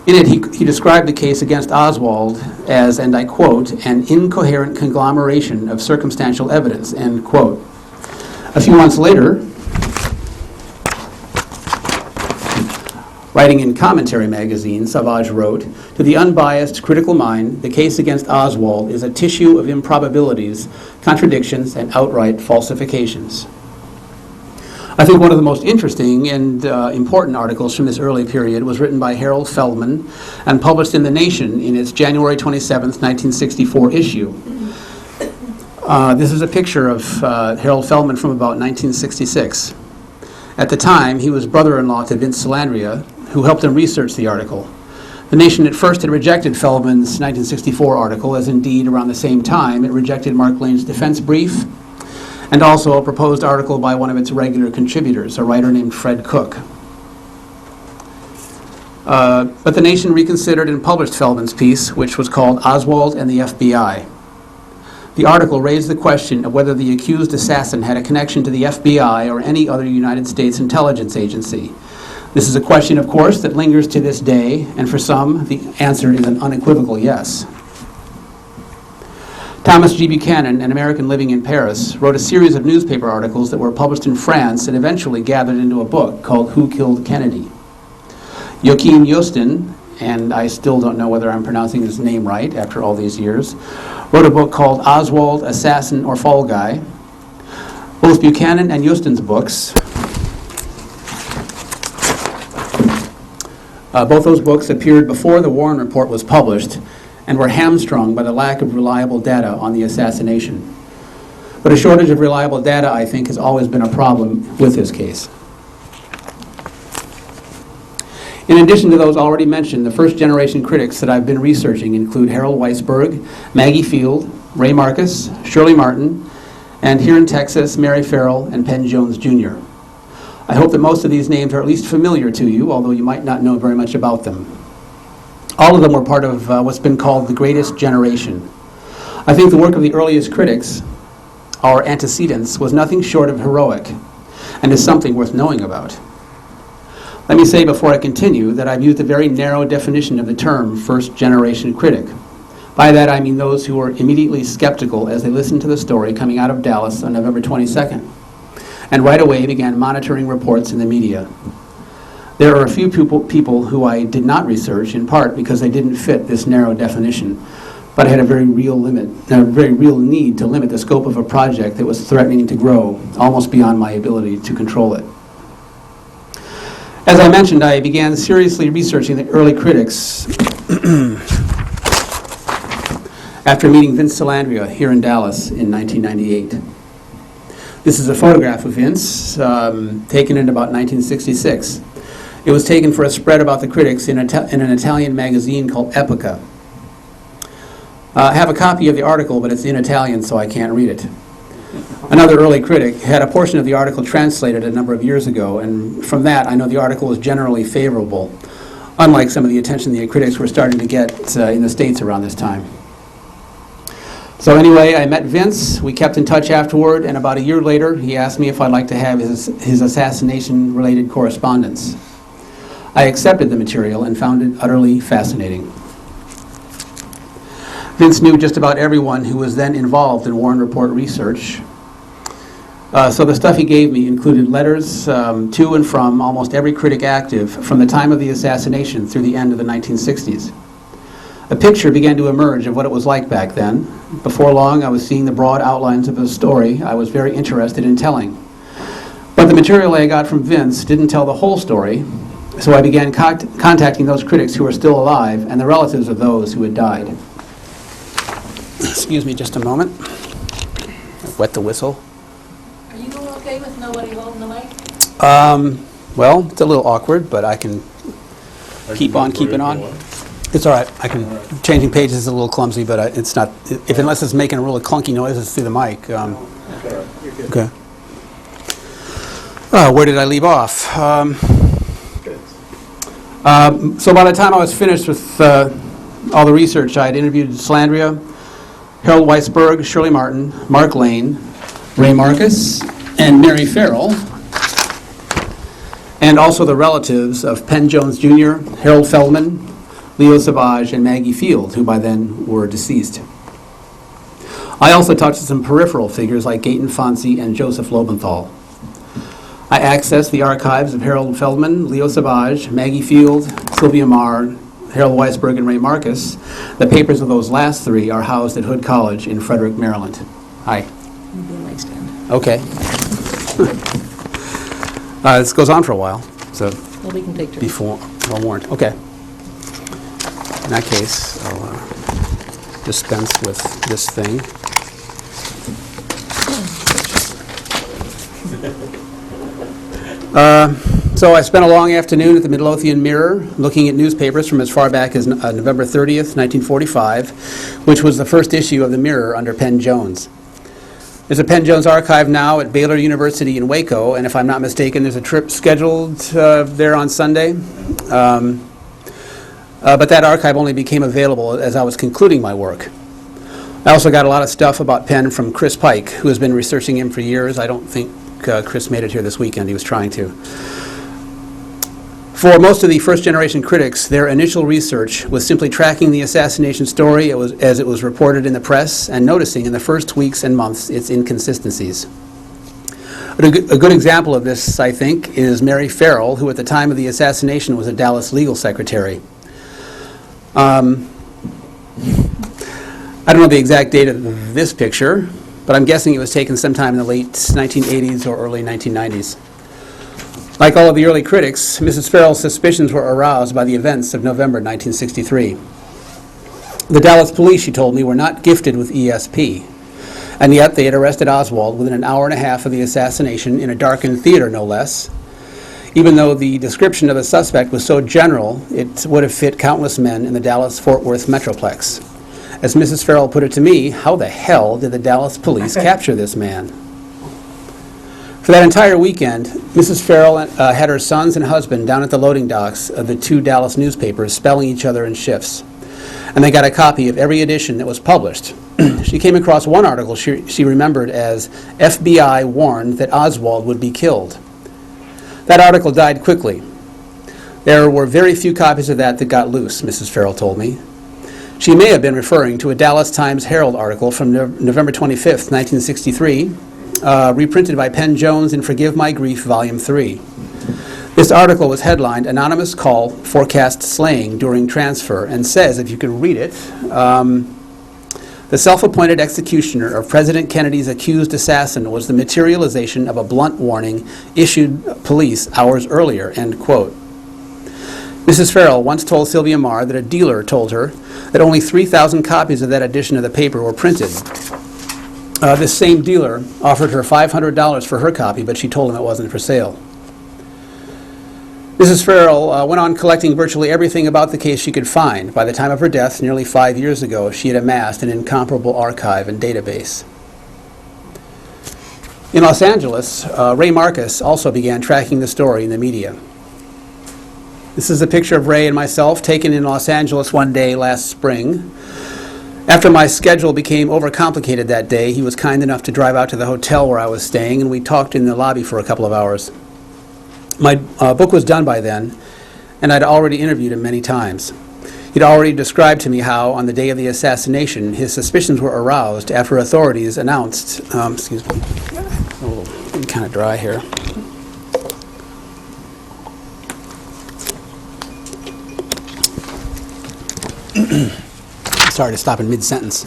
In it, he described the case against Oswald as, and I quote, an incoherent conglomeration of circumstantial evidence, end quote. A few months later, writing in Commentary magazine, Sauvage wrote, to the unbiased, critical mind, the case against Oswald is a tissue of improbabilities, contradictions, and outright falsifications. I think one of the most interesting and important articles from this early period was written by Harold Feldman and published in The Nation in its January 27th, 1964 issue. This is a picture of Harold Feldman from about 1966. At the time, he was brother-in-law to Vince Salandria, who helped him research the article. The Nation at first had rejected Feldman's 1964 article, as indeed around the same time it rejected Mark Lane's defense brief and also a proposed article by one of its regular contributors, a writer named Fred Cook. But the Nation reconsidered and published Feldman's piece, which was called Oswald and the FBI. The article raised the question of whether the accused assassin had a connection to the FBI or any other United States intelligence agency. This is a question, of course, that lingers to this day, and for some, the answer is an unequivocal yes. Thomas G. Buchanan, an American living in Paris, wrote a series of newspaper articles that were published in France and eventually gathered into a book called Who Killed Kennedy? Joachim Yosten, and I still don't know whether I'm pronouncing his name right after all these years, wrote a book called Oswald, Assassin or Fall Guy. Both Buchanan and Yosten's books, both those books appeared before the Warren Report was published and were hamstrung by the lack of reliable data on the assassination. But a shortage of reliable data, I think, has always been a problem with this case. In addition to those already mentioned, the first-generation critics that I've been researching include Harold Weisberg, Maggie Field, Ray Marcus, Shirley Martin, and here in Texas, Mary Farrell and Penn Jones Jr. I hope that most of these names are at least familiar to you, although you might not know very much about them. All of them were part of what's been called the greatest generation. I think the work of the earliest critics, our antecedents, was nothing short of heroic and is something worth knowing about. Let me say before I continue that I've used a very narrow definition of the term first-generation critic. By that I mean those who were immediately skeptical as they listened to the story coming out of Dallas on November 22nd, and right away began monitoring reports in the media. There are a few people who I did not research, in part because they didn't fit this narrow definition, but I had a very real need to limit the scope of a project that was threatening to grow almost beyond my ability to control it. As I mentioned, I began seriously researching the early critics after meeting Vince Salandria here in Dallas in 1998. This is a photograph of Vince, taken in about 1966. It was taken for a spread about the critics in an Italian magazine called Epoca. I have a copy of the article, but it's in Italian, so I can't read it. Another early critic had a portion of the article translated a number of years ago, and from that I know the article was generally favorable, unlike some of the attention the critics were starting to get in the States around this time. So anyway, I met Vince, we kept in touch afterward, and about a year later he asked me if I'd like to have his assassination-related correspondence. I accepted the material and found it utterly fascinating. Vince knew just about everyone who was then involved in Warren Report research. So the stuff he gave me included letters to and from almost every critic active from the time of the assassination through the end of the 1960s. A picture began to emerge of what it was like back then. Before long, I was seeing the broad outlines of a story I was very interested in telling. But the material I got from Vince didn't tell the whole story, so I began contacting those critics who were still alive and the relatives of those who had died. Excuse me just a moment. Wet the whistle. Are you okay with nobody holding the mic? Well, it's a little awkward, but I can keep on keeping on. It's all right. Changing pages is a little clumsy, but it's not, unless it's making a really clunky noise, it's through the mic. Okay. Where did I leave off? So by the time I was finished with all the research, I had interviewed Salandria, Harold Weisberg, Shirley Martin, Mark Lane, Ray Marcus, and Mary Farrell, and also the relatives of Penn Jones Jr., Harold Feldman, Leo Savage, and Maggie Field, who by then were deceased. I also talked to some peripheral figures like Gaten Fonsi and Joseph Lobenthal. I accessed the archives of Harold Feldman, Leo Savage, Maggie Field, Sylvia Marr, Harold Weisberg, and Ray Marcus. The papers of those last three are housed at Hood College in Frederick, Maryland. Hi. Okay. This goes on for a while, so Well, we can take turns. before warned. Okay. In that case, I'll dispense with this thing. So So I spent a long afternoon at the Midlothian Mirror looking at newspapers from as far back as November 30th, 1945, which was the first issue of the Mirror under Penn Jones. There's a Penn Jones archive now at Baylor University in Waco, and if I'm not mistaken, there's a trip scheduled there on Sunday. But that archive only became available as I was concluding my work. I also got a lot of stuff about Penn from Chris Pike, who has been researching him for years. I don't think Chris made it here this weekend. He was trying to. For most of the first-generation critics, their initial research was simply tracking the assassination story as it was reported in the press and noticing in the first weeks and months its inconsistencies. A good example of this, I think, is Mary Farrell, who at the time of the assassination was a Dallas legal secretary. I don't know the exact date of this picture, but I'm guessing it was taken sometime in the late 1980s or early 1990s. Like all of the early critics, Mrs. Farrell's suspicions were aroused by the events of November 1963. The Dallas police, she told me, were not gifted with ESP, and yet they had arrested Oswald within an hour and a half of the assassination in a darkened theater, no less. Even though the description of the suspect was so general, it would have fit countless men in the Dallas-Fort Worth Metroplex. As Mrs. Farrell put it to me, how the hell did the Dallas police capture this man? For that entire weekend, Mrs. Farrell had her sons and husband down at the loading docks of the two Dallas newspapers spelling each other in shifts. And they got a copy of every edition that was published. She came across one article she remembered as FBI warned that Oswald would be killed. That article died quickly. There were very few copies of that got loose, Mrs. Farrell told me. She may have been referring to a Dallas Times-Herald article from November 25th, 1963, reprinted by Penn Jones in Forgive My Grief, Volume 3. This article was headlined, Anonymous Call Forecast Slaying During Transfer, and says, if you could read it, the self-appointed executioner of President Kennedy's accused assassin was the materialization of a blunt warning issued police hours earlier, end quote. Mrs. Farrell once told Sylvia Marr that a dealer told her that only 3,000 copies of that edition of the paper were printed. This same dealer offered her $500 for her copy, but she told him it wasn't for sale. Mrs. Farrell went on collecting virtually everything about the case she could find. By the time of her death, nearly 5 years ago, she had amassed an incomparable archive and database. In Los Angeles, Ray Marcus also began tracking the story in the media. This is a picture of Ray and myself taken in Los Angeles one day last spring. After my schedule became overcomplicated that day, he was kind enough to drive out to the hotel where I was staying, and we talked in the lobby for a couple of hours. My book was done by then, and I'd already interviewed him many times. He'd already described to me how, on the day of the assassination, his suspicions were aroused after authorities announced, excuse me, a little kind of dry here. Sorry to stop in mid-sentence.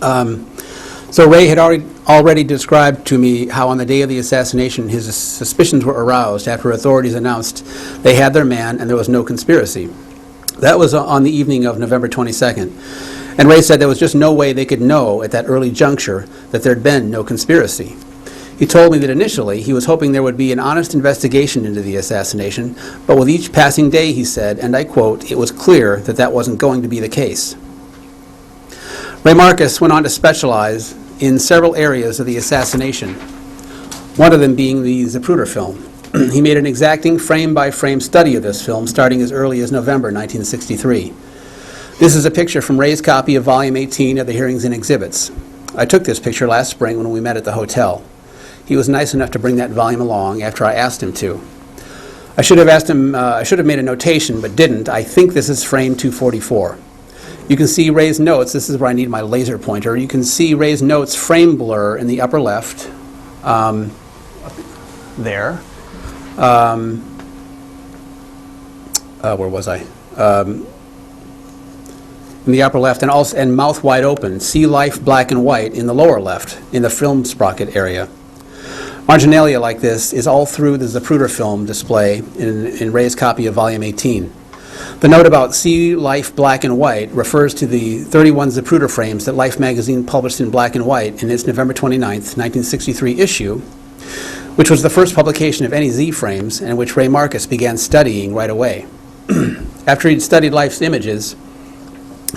So Ray had already described to me how on the day of the assassination his suspicions were aroused after authorities announced they had their man and there was no conspiracy. That was on the evening of November 22nd. And Ray said there was just no way they could know at that early juncture that there'd been no conspiracy. He told me that initially he was hoping there would be an honest investigation into the assassination, but with each passing day, he said, and I quote, it was clear that that wasn't going to be the case. Ray Marcus went on to specialize in several areas of the assassination, one of them being the Zapruder film. He made an exacting frame-by-frame study of this film starting as early as November 1963. This is a picture from Ray's copy of Volume 18 of the Hearings and Exhibits. I took this picture last spring when we met at the hotel. He was nice enough to bring that volume along after I asked him to. I should have made a notation, but didn't. I think this is frame 244. You can see Ray's notes. This is where I need my laser pointer. You can see Ray's notes frame blur in the upper left. There. Where was I? In the upper left, and mouth wide open. See life black and white in the lower left, in the film sprocket area. Marginalia like this is all through the Zapruder film display in Ray's copy of Volume 18. The note about See Life Black and White refers to the 31 Zapruder frames that Life magazine published in black and white in its November 29th, 1963 issue, which was the first publication of any Z-frames and which Ray Marcus began studying right away. After he'd studied Life's images,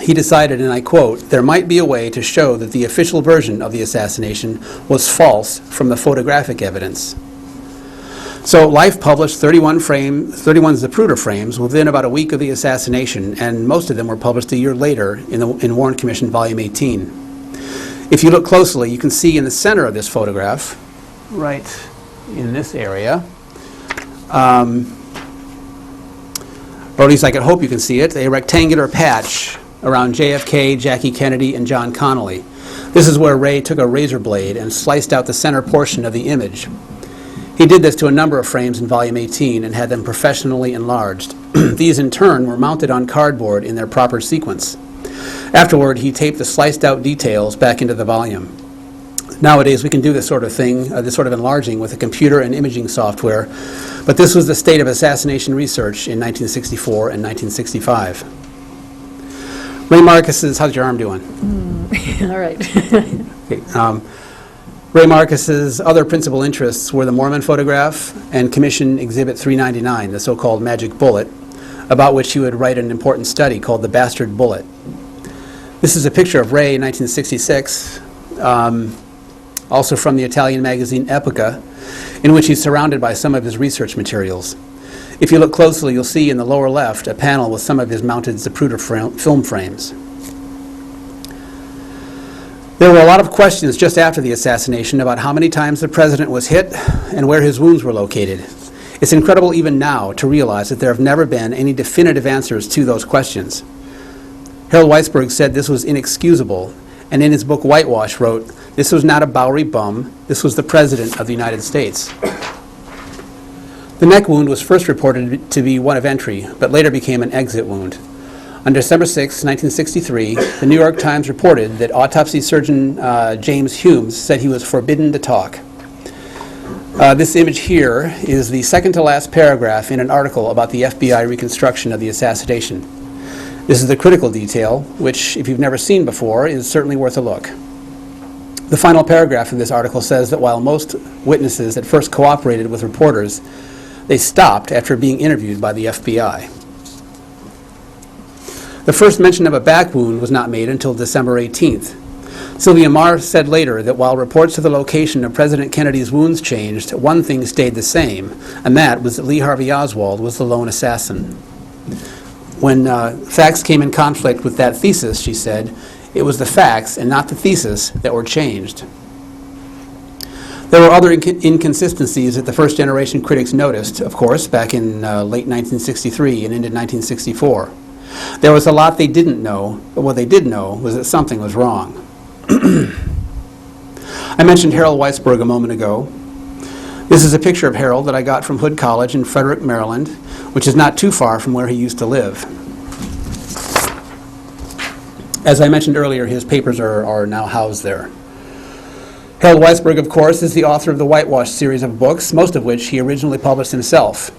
he decided, and I quote, "There might be a way to show that the official version of the assassination was false from the photographic evidence." So Life published 31 Zapruder frames within about a week of the assassination, and most of them were published a year later in Warren Commission Volume 18. If you look closely, you can see in the center of this photograph, right in this area, or at least I could hope you can see it, a rectangular patch around JFK, Jackie Kennedy, and John Connolly. This is where Ray took a razor blade and sliced out the center portion of the image. He did this to a number of frames in Volume 18 and had them professionally enlarged. These, in turn, were mounted on cardboard in their proper sequence. Afterward, he taped the sliced-out details back into the volume. Nowadays, we can do this sort of thing, this sort of enlarging, with a computer and imaging software, but this was the state of assassination research in 1964 and 1965. Ray Marcus's, how's your arm doing? All right. Okay, Ray Marcus's other principal interests were the Mormon photograph and Commission Exhibit 399, the so-called magic bullet, about which he would write an important study called The Bastard Bullet. This is a picture of Ray in 1966, also from the Italian magazine Epoca, in which he's surrounded by some of his research materials. If you look closely, you'll see in the lower left a panel with some of his mounted Zapruder film frames. There were a lot of questions just after the assassination about how many times the president was hit and where his wounds were located. It's incredible even now to realize that there have never been any definitive answers to those questions. Harold Weisberg said this was inexcusable, and in his book Whitewash wrote, "This was not a Bowery bum, this was the President of the United States." The neck wound was first reported to be one of entry, but later became an exit wound. On December 6, 1963, the New York Times reported that autopsy surgeon James Humes said he was forbidden to talk. This image here is the second to last paragraph in an article about the FBI reconstruction of the assassination. This is the critical detail, which, if you've never seen before, is certainly worth a look. The final paragraph of this article says that while most witnesses at first cooperated with reporters, they stopped after being interviewed by the FBI. The first mention of a back wound was not made until December 18th. Sylvia Marr said later that while reports to the location of President Kennedy's wounds changed, one thing stayed the same, and that was that Lee Harvey Oswald was the lone assassin. When facts came in conflict with that thesis, she said, it was the facts and not the thesis that were changed. There were other inconsistencies that the first-generation critics noticed, of course, back in late 1963 and into 1964. There was a lot they didn't know, but what they did know was that something was wrong. I mentioned Harold Weisberg a moment ago. This is a picture of Harold that I got from Hood College in Frederick, Maryland, which is not too far from where he used to live. As I mentioned earlier, his papers are now housed there. Harold Weisberg, of course, is the author of the Whitewash series of books, most of which he originally published himself.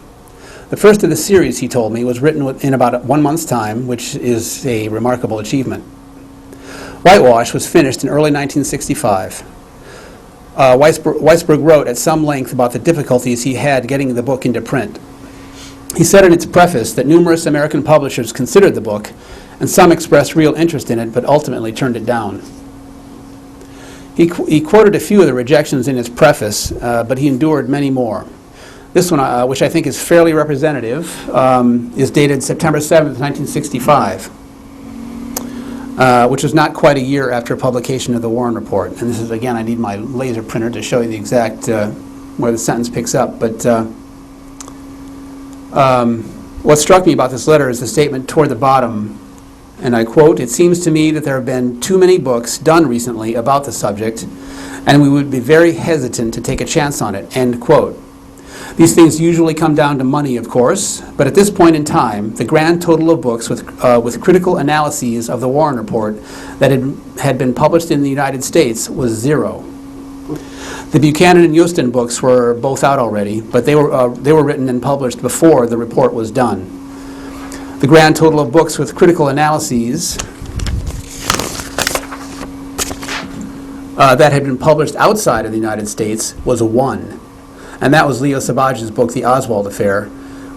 The first of the series, he told me, was written in about 1 month's time, which is a remarkable achievement. Whitewash was finished in early 1965. Weisberg wrote at some length about the difficulties he had getting the book into print. He said in its preface that numerous American publishers considered the book, and some expressed real interest in it, but ultimately turned it down. He quoted a few of the rejections in his preface, but he endured many more. This one, which I think is fairly representative, is dated September 7th, 1965, which was not quite a year after publication of the Warren Report. And this is, again, I need my laser printer to show you the exact where the sentence picks up. But what struck me about this letter is the statement toward the bottom, and I quote, "It seems to me that there have been too many books done recently about the subject, and we would be very hesitant to take a chance on it," end quote. These things usually come down to money, of course, but at this point in time, the grand total of books with critical analyses of the Warren Report that had been published in the United States was 0. The Buchanan and Houston books were both out already, but they were written and published before the report was done. The grand total of books with critical analyses that had been published outside of the United States was 1. And that was Leo Sabage's book, The Oswald Affair,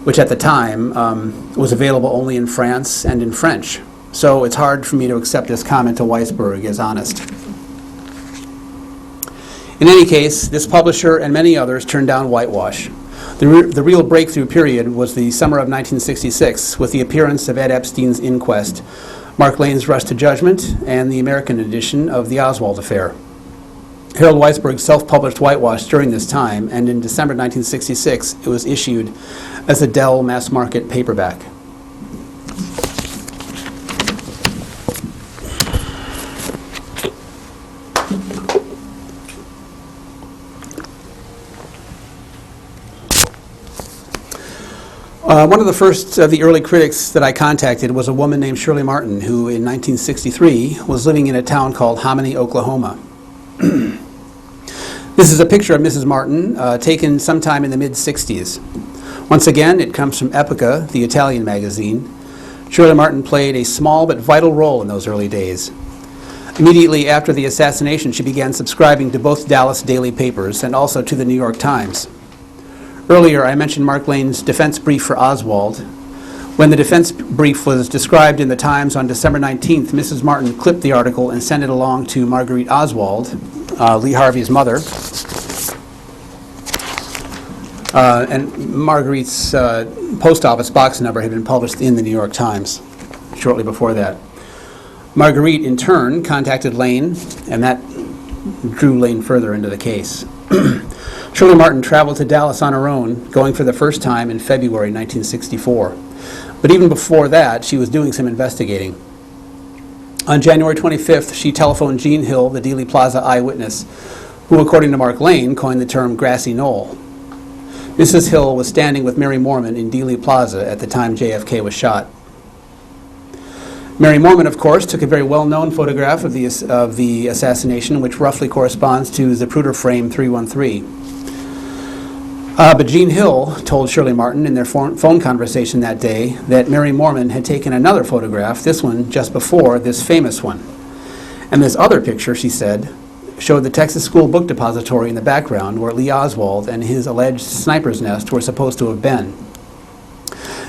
which at the time was available only in France and in French. So it's hard for me to accept this comment to Weisberg as honest. In any case, this publisher and many others turned down whitewash. The real breakthrough period was the summer of 1966 with the appearance of Ed Epstein's inquest, Mark Lane's rush to judgment, and the American edition of The Oswald Affair. Harold Weisberg self-published whitewash during this time, and in December 1966 it was issued as a Dell mass-market paperback. One of the first of the early critics that I contacted was a woman named Shirley Martin, who in 1963 was living in a town called Hominy, Oklahoma. This is a picture of Mrs. Martin taken sometime in the mid-60s. Once again, it comes from Epica, the Italian magazine. Shirley Martin played a small but vital role in those early days. Immediately after the assassination, she began subscribing to both Dallas daily papers and also to the New York Times. Earlier, I mentioned Mark Lane's defense brief for Oswald. When the defense brief was described in the Times on December 19th, Mrs. Martin clipped the article and sent it along to Marguerite Oswald, Lee Harvey's mother. And Marguerite's post office box number had been published in the New York Times shortly before that. Marguerite, in turn, contacted Lane, and that drew Lane further into the case. Shirley Martin traveled to Dallas on her own, going for the first time in February 1964. But even before that, she was doing some investigating. On January 25th, she telephoned Gene Hill, the Dealey Plaza eyewitness, who, according to Mark Lane, coined the term grassy knoll. Mrs. Hill was standing with Mary Moorman in Dealey Plaza at the time JFK was shot. Mary Moorman, of course, took a very well-known photograph of the assassination, which roughly corresponds to Zapruder frame 313. But Gene Hill told Shirley Martin in their phone conversation that day that Mary Moorman had taken another photograph, this one just before this famous one. And this other picture, she said, showed the Texas School Book Depository in the background where Lee Oswald and his alleged sniper's nest were supposed to have been.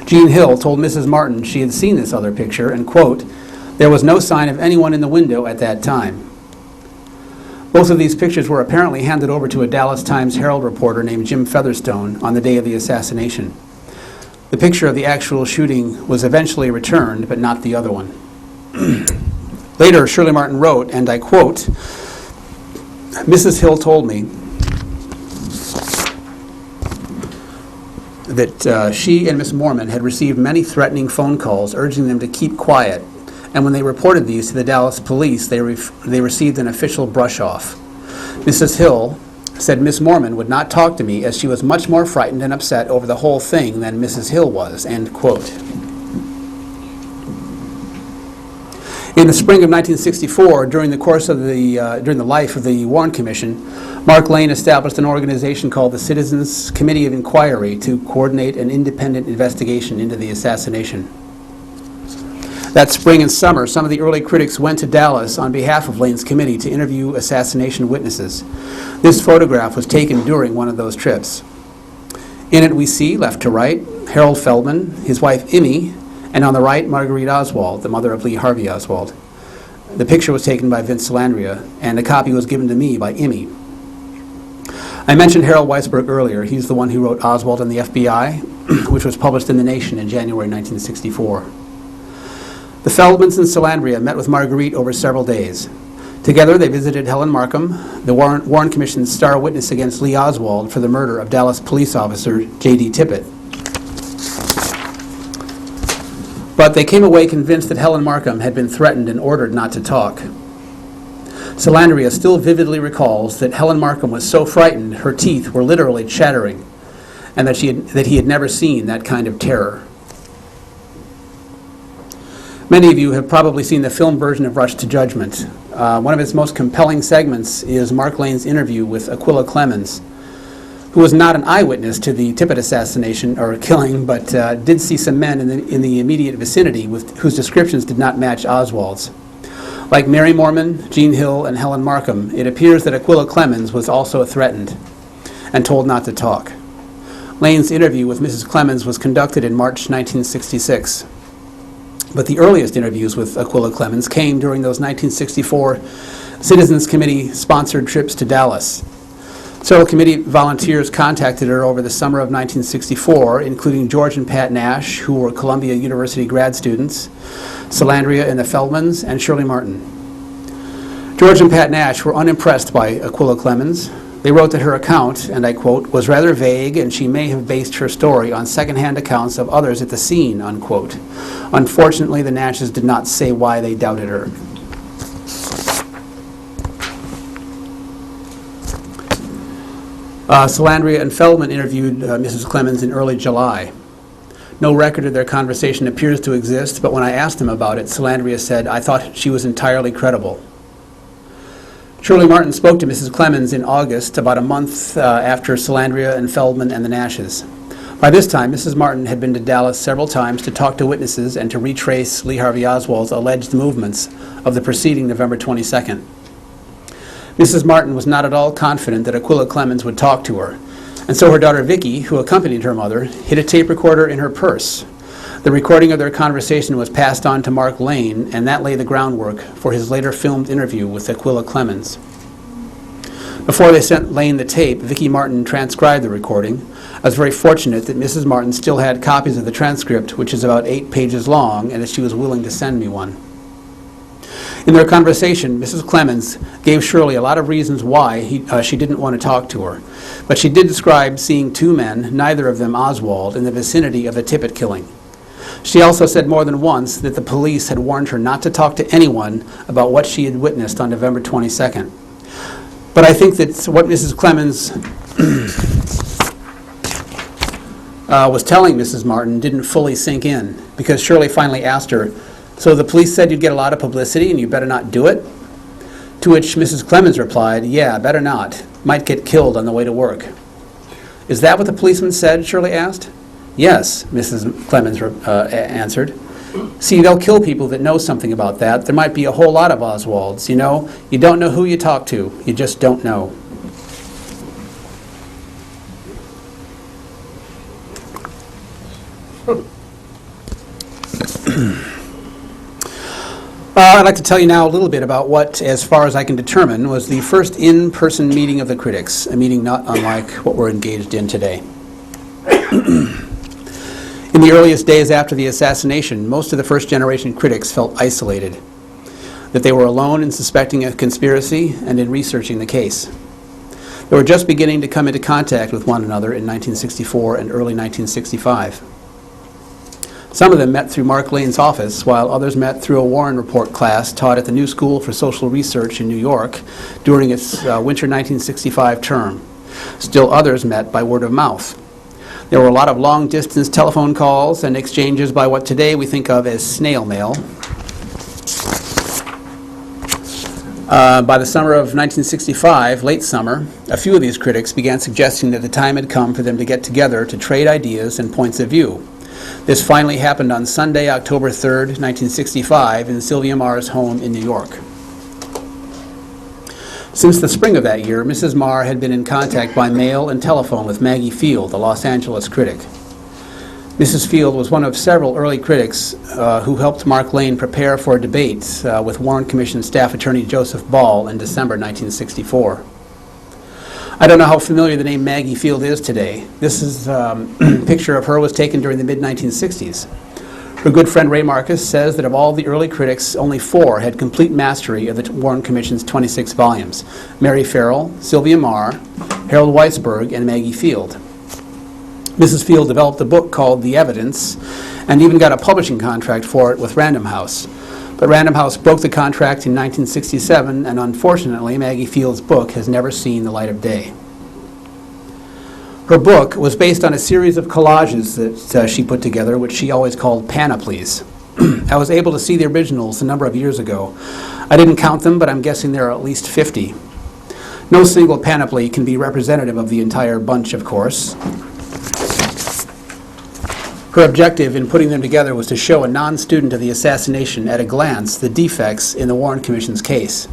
Gene Hill told Mrs. Martin she had seen this other picture and, quote, "There was no sign of anyone in the window at that time." Both of these pictures were apparently handed over to a Dallas Times-Herald reporter named Jim Featherstone on the day of the assassination. The picture of the actual shooting was eventually returned, but not the other one. Later, Shirley Martin wrote, and I quote, "Mrs. Hill told me that she and Miss Moorman had received many threatening phone calls urging them to keep quiet, and when they reported these to the Dallas police, they received an official brush-off. Mrs. Hill said Miss Moorman would not talk to me as she was much more frightened and upset over the whole thing than Mrs. Hill was," end quote. In the spring of 1964, during the course of during the life of the Warren Commission, Mark Lane established an organization called the Citizens Committee of Inquiry to coordinate an independent investigation into the assassination. That spring and summer, some of the early critics went to Dallas on behalf of Lane's committee to interview assassination witnesses. This photograph was taken during one of those trips. In it we see, left to right, Harold Feldman, his wife Emmy, and on the right, Marguerite Oswald, the mother of Lee Harvey Oswald. The picture was taken by Vince Salandria, and a copy was given to me by Emmy. I mentioned Harold Weisberg earlier. He's the one who wrote Oswald and the FBI, which was published in The Nation in January 1964. The Feldmans and Salandria met with Marguerite over several days. Together, they visited Helen Markham, the Warren Commission's star witness against Lee Oswald for the murder of Dallas police officer J.D. Tippit. But they came away convinced that Helen Markham had been threatened and ordered not to talk. Salandria still vividly recalls that Helen Markham was so frightened her teeth were literally chattering, and that he had never seen that kind of terror. Many of you have probably seen the film version of Rush to Judgment. One of its most compelling segments is Mark Lane's interview with Aquila Clemens, who was not an eyewitness to the Tippit assassination or killing, but did see some men in the immediate vicinity whose descriptions did not match Oswald's. Like Mary Moorman, Gene Hill, and Helen Markham, it appears that Aquila Clemens was also threatened. and told not to talk. Lane's interview with Mrs. Clemens was conducted in March 1966. But the earliest interviews with Aquila Clemens came during those 1964 Citizens Committee-sponsored trips to Dallas. Several committee volunteers contacted her over the summer of 1964, including George and Pat Nash, who were Columbia University grad students, Salandria and the Feldmans, and Shirley Martin. George and Pat Nash were unimpressed by Aquila Clemens. They wrote that her account, and I quote, was rather vague, and she may have based her story on secondhand accounts of others at the scene, unquote. Unfortunately, the Nashes did not say why they doubted her. Salandria and Feldman interviewed Mrs. Clemens in early July. No record of their conversation appears to exist, but when I asked them about it, Salandria said, "I thought she was entirely credible." Shirley Martin spoke to Mrs. Clemens in August, about a month after Salandria and Feldman and the Nashes. By this time, Mrs. Martin had been to Dallas several times to talk to witnesses and to retrace Lee Harvey Oswald's alleged movements of the preceding November 22nd. Mrs. Martin was not at all confident that Aquila Clemens would talk to her, and so her daughter Vicki, who accompanied her mother, hid a tape recorder in her purse. The recording of their conversation was passed on to Mark Lane, and that laid the groundwork for his later filmed interview with Aquila Clemens. Before they sent Lane the tape, Vicki Martin transcribed the recording. I was very fortunate that Mrs. Martin still had copies of the transcript, which is about 8 pages long, and that she was willing to send me one. In their conversation, Mrs. Clemens gave Shirley a lot of reasons why she didn't want to talk to her, but she did describe seeing two men, neither of them Oswald, in the vicinity of the Tippit killing. She also said more than once that the police had warned her not to talk to anyone about what she had witnessed on November 22nd. But I think that what Mrs. Clemens was telling Mrs. Martin didn't fully sink in, because Shirley finally asked her, "So the police said you'd get a lot of publicity and you better not do it?" To which Mrs. Clemens replied, "Yeah, better not. Might get killed on the way to work." "Is that what the policeman said?" Shirley asked. "Yes," Mrs. Clemens answered. "See, they'll kill people that know something about that. There might be a whole lot of Oswalds. You know, you don't know who you talk to. You just don't know." I'd like to tell you now a little bit about what, as far as I can determine, was the first in-person meeting of the critics, a meeting not unlike what we're engaged in today. In the earliest days after the assassination, most of the first-generation critics felt isolated, that they were alone in suspecting a conspiracy and in researching the case. They were just beginning to come into contact with one another in 1964 and early 1965. Some of them met through Mark Lane's office, while others met through a Warren Report class taught at the New School for Social Research in New York during its winter 1965 term. Still others met by word of mouth. There were a lot of long-distance telephone calls and exchanges by what today we think of as snail mail. By the summer of 1965, late summer, a few of these critics began suggesting that the time had come for them to get together to trade ideas and points of view. This finally happened on Sunday, October 3rd, 1965, in Sylvia Marr's home in New York. Since the spring of that year, Mrs. Marr had been in contact by mail and telephone with Maggie Field, a Los Angeles critic. Mrs. Field was one of several early critics who helped Mark Lane prepare for a debate with Warren Commission staff attorney Joseph Ball in December 1964. I don't know how familiar the name Maggie Field is today. This is a picture of her was taken during the mid-1960s. Her good friend Ray Marcus says that of all the early critics, only 4 had complete mastery of the Warren Commission's 26 volumes: Mary Farrell, Sylvia Marr, Harold Weisberg, and Maggie Field. Mrs. Field developed a book called The Evidence and even got a publishing contract for it with Random House. But Random House broke the contract in 1967, and unfortunately, Maggie Field's book has never seen the light of day. Her book was based on a series of collages that she put together, which she always called panoplies. I was able to see the originals a number of years ago. I didn't count them, but I'm guessing there are at least 50. No single panoply can be representative of the entire bunch, of course. Her objective in putting them together was to show a non-student of the assassination at a glance the defects in the Warren Commission's case.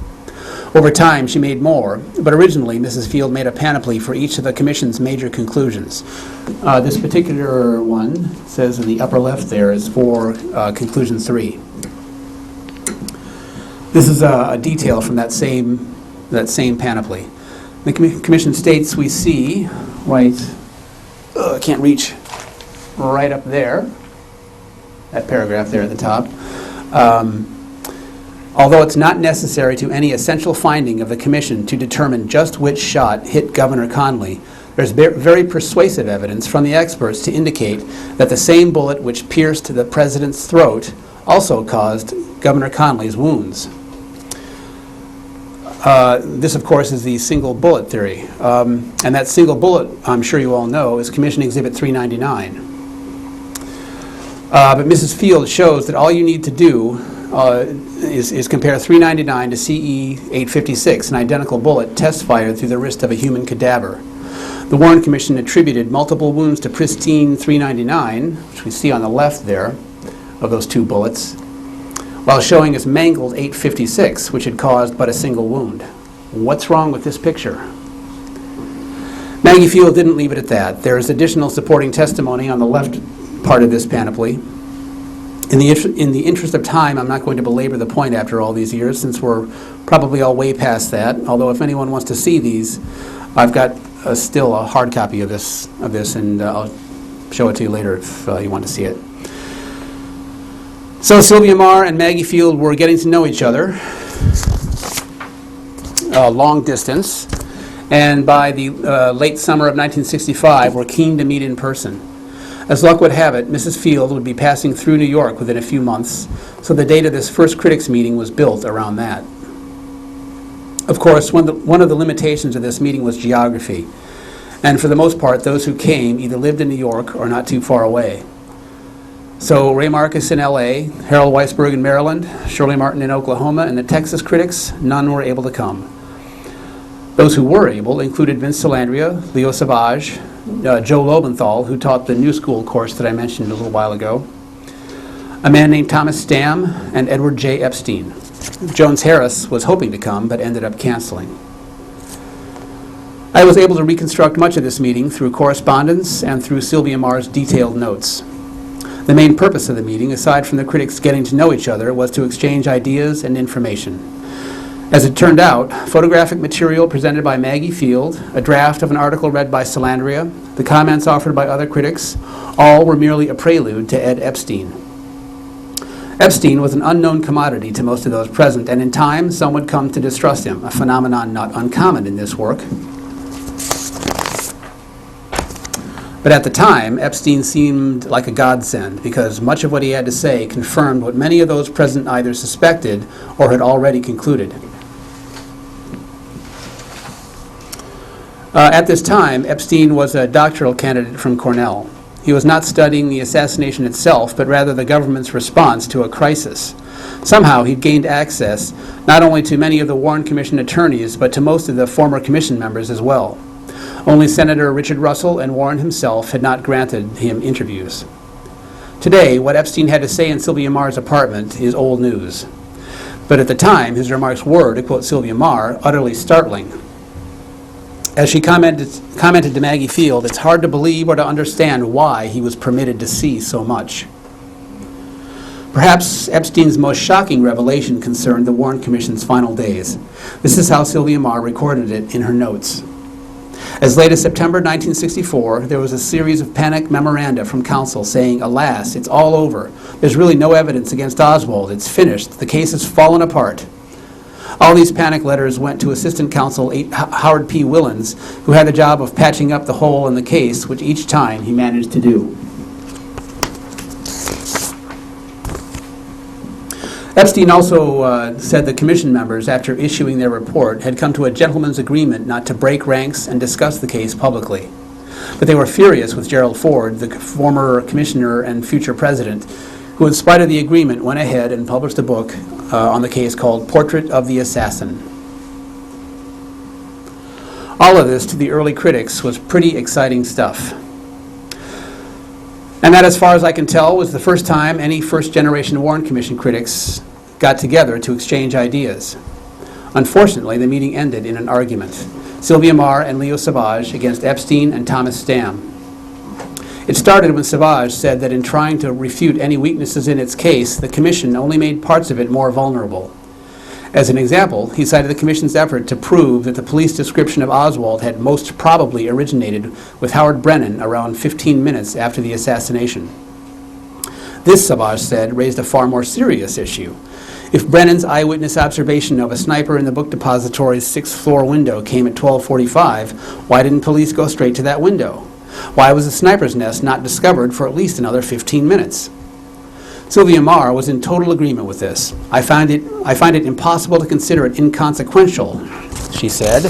Over time, she made more, but originally, Mrs. Field made a panoply for each of the Commission's major conclusions. This particular one says in the upper left there is for Conclusion 3. This is a detail from that same panoply. The Commission states we see, right, I can't reach, right up there, that paragraph there at the top. Although it's not necessary to any essential finding of the Commission to determine just which shot hit Governor Conley, there's very persuasive evidence from the experts to indicate that the same bullet which pierced the President's throat also caused Governor Conley's wounds. This, of course, is the single bullet theory. And that single bullet, I'm sure you all know, is Commission Exhibit 399. But Mrs. Field shows that all you need to do is compare 399 to CE 856, an identical bullet test fired through the wrist of a human cadaver. The Warren Commission attributed multiple wounds to pristine 399, which we see on the left there, of those two bullets, while showing us mangled 856, which had caused but a single wound. What's wrong with this picture? Maggie Field didn't leave it at that. There is additional supporting testimony on the left part of this panoply. In the interest of time, I'm not going to belabor the point after all these years, since we're probably all way past that. Although if anyone wants to see these, I've got still a hard copy of this, and I'll show it to you later if you want to see it. So Sylvia Marr and Maggie Field were getting to know each other, long distance, and by the late summer of 1965 were keen to meet in person. As luck would have it, Mrs. Field would be passing through New York within a few months, so the date of this first critics meeting was built around that. Of course, one of the limitations of this meeting was geography, and for the most part, those who came either lived in New York or not too far away. So Ray Marcus in LA, Harold Weisberg in Maryland, Shirley Martin in Oklahoma, and the Texas critics, none were able to come. Those who were able included Vince Salandria, Leo Savage, Joe Lobenthal, who taught the New School course that I mentioned a little while ago, a man named Thomas Stamm, and Edward J. Epstein. Jones Harris was hoping to come, but ended up canceling. I was able to reconstruct much of this meeting through correspondence and through Sylvia Marr's detailed notes. The main purpose of the meeting, aside from the critics getting to know each other, was to exchange ideas and information. As it turned out, photographic material presented by Maggie Field, a draft of an article read by Salandria, the comments offered by other critics, all were merely a prelude to Ed Epstein. Epstein was an unknown commodity to most of those present, and in time, some would come to distrust him, a phenomenon not uncommon in this work. But at the time, Epstein seemed like a godsend, because much of what he had to say confirmed what many of those present either suspected or had already concluded. At this time, Epstein was a doctoral candidate from Cornell. He was not studying the assassination itself, but rather the government's response to a crisis. Somehow, he'd gained access not only to many of the Warren Commission attorneys, but to most of the former commission members as well. Only Senator Richard Russell and Warren himself had not granted him interviews. Today, what Epstein had to say in Sylvia Marr's apartment is old news. But at the time, his remarks were, to quote Sylvia Marr, utterly startling. As she commented to Maggie Field, it's hard to believe or to understand why he was permitted to see so much. Perhaps Epstein's most shocking revelation concerned the Warren Commission's final days. This is how Sylvia Marr recorded it in her notes. As late as September 1964, there was a series of panic memoranda from counsel saying, "Alas, it's all over. There's really no evidence against Oswald. It's finished. The case has fallen apart." All these panic letters went to Assistant Counsel Howard P. Willens, who had the job of patching up the hole in the case, which each time he managed to do. Epstein also said the commission members, after issuing their report, had come to a gentleman's agreement not to break ranks and discuss the case publicly. But they were furious with Gerald Ford, the former commissioner and future president, who, in spite of the agreement, went ahead and published a book on the case called Portrait of the Assassin. All of this, to the early critics, was pretty exciting stuff. And that, as far as I can tell, was the first time any first-generation Warren Commission critics got together to exchange ideas. Unfortunately, the meeting ended in an argument. Sylvia Marr and Leo Savage against Epstein and Thomas Stamm. It started when Savage said that in trying to refute any weaknesses in its case, the Commission only made parts of it more vulnerable. As an example, he cited the Commission's effort to prove that the police description of Oswald had most probably originated with Howard Brennan around 15 minutes after the assassination. This, Savage said, raised a far more serious issue. If Brennan's eyewitness observation of a sniper in the book depository's 6th floor window came at 12:45, why didn't police go straight to that window? Why was the sniper's nest not discovered for at least another 15 minutes? Sylvia Marr was in total agreement with this. I find it impossible to consider it inconsequential, she said,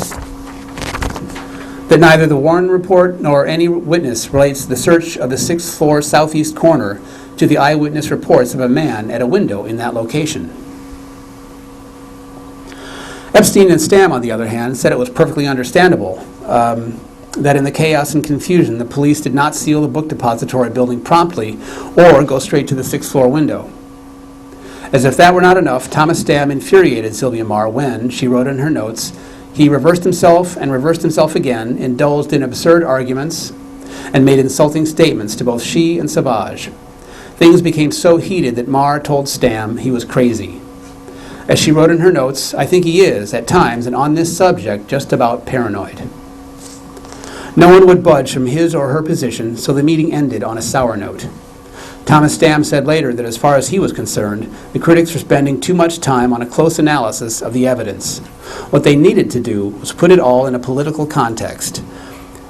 that neither the Warren report nor any witness relates the search of the 6th floor southeast corner to the eyewitness reports of a man at a window in that location. Epstein and Stamm, on the other hand, said it was perfectly understandable that in the chaos and confusion, the police did not seal the book depository building promptly or go straight to the 6th floor window. As if that were not enough, Thomas Stamm infuriated Sylvia Marr when, she wrote in her notes, he reversed himself and reversed himself again, indulged in absurd arguments, and made insulting statements to both she and Savage. Things became so heated that Marr told Stamm he was crazy. As she wrote in her notes, I think he is, at times, and on this subject, just about paranoid. No one would budge from his or her position, so the meeting ended on a sour note. Thomas Stamm said later that as far as he was concerned, the critics were spending too much time on a close analysis of the evidence. What they needed to do was put it all in a political context.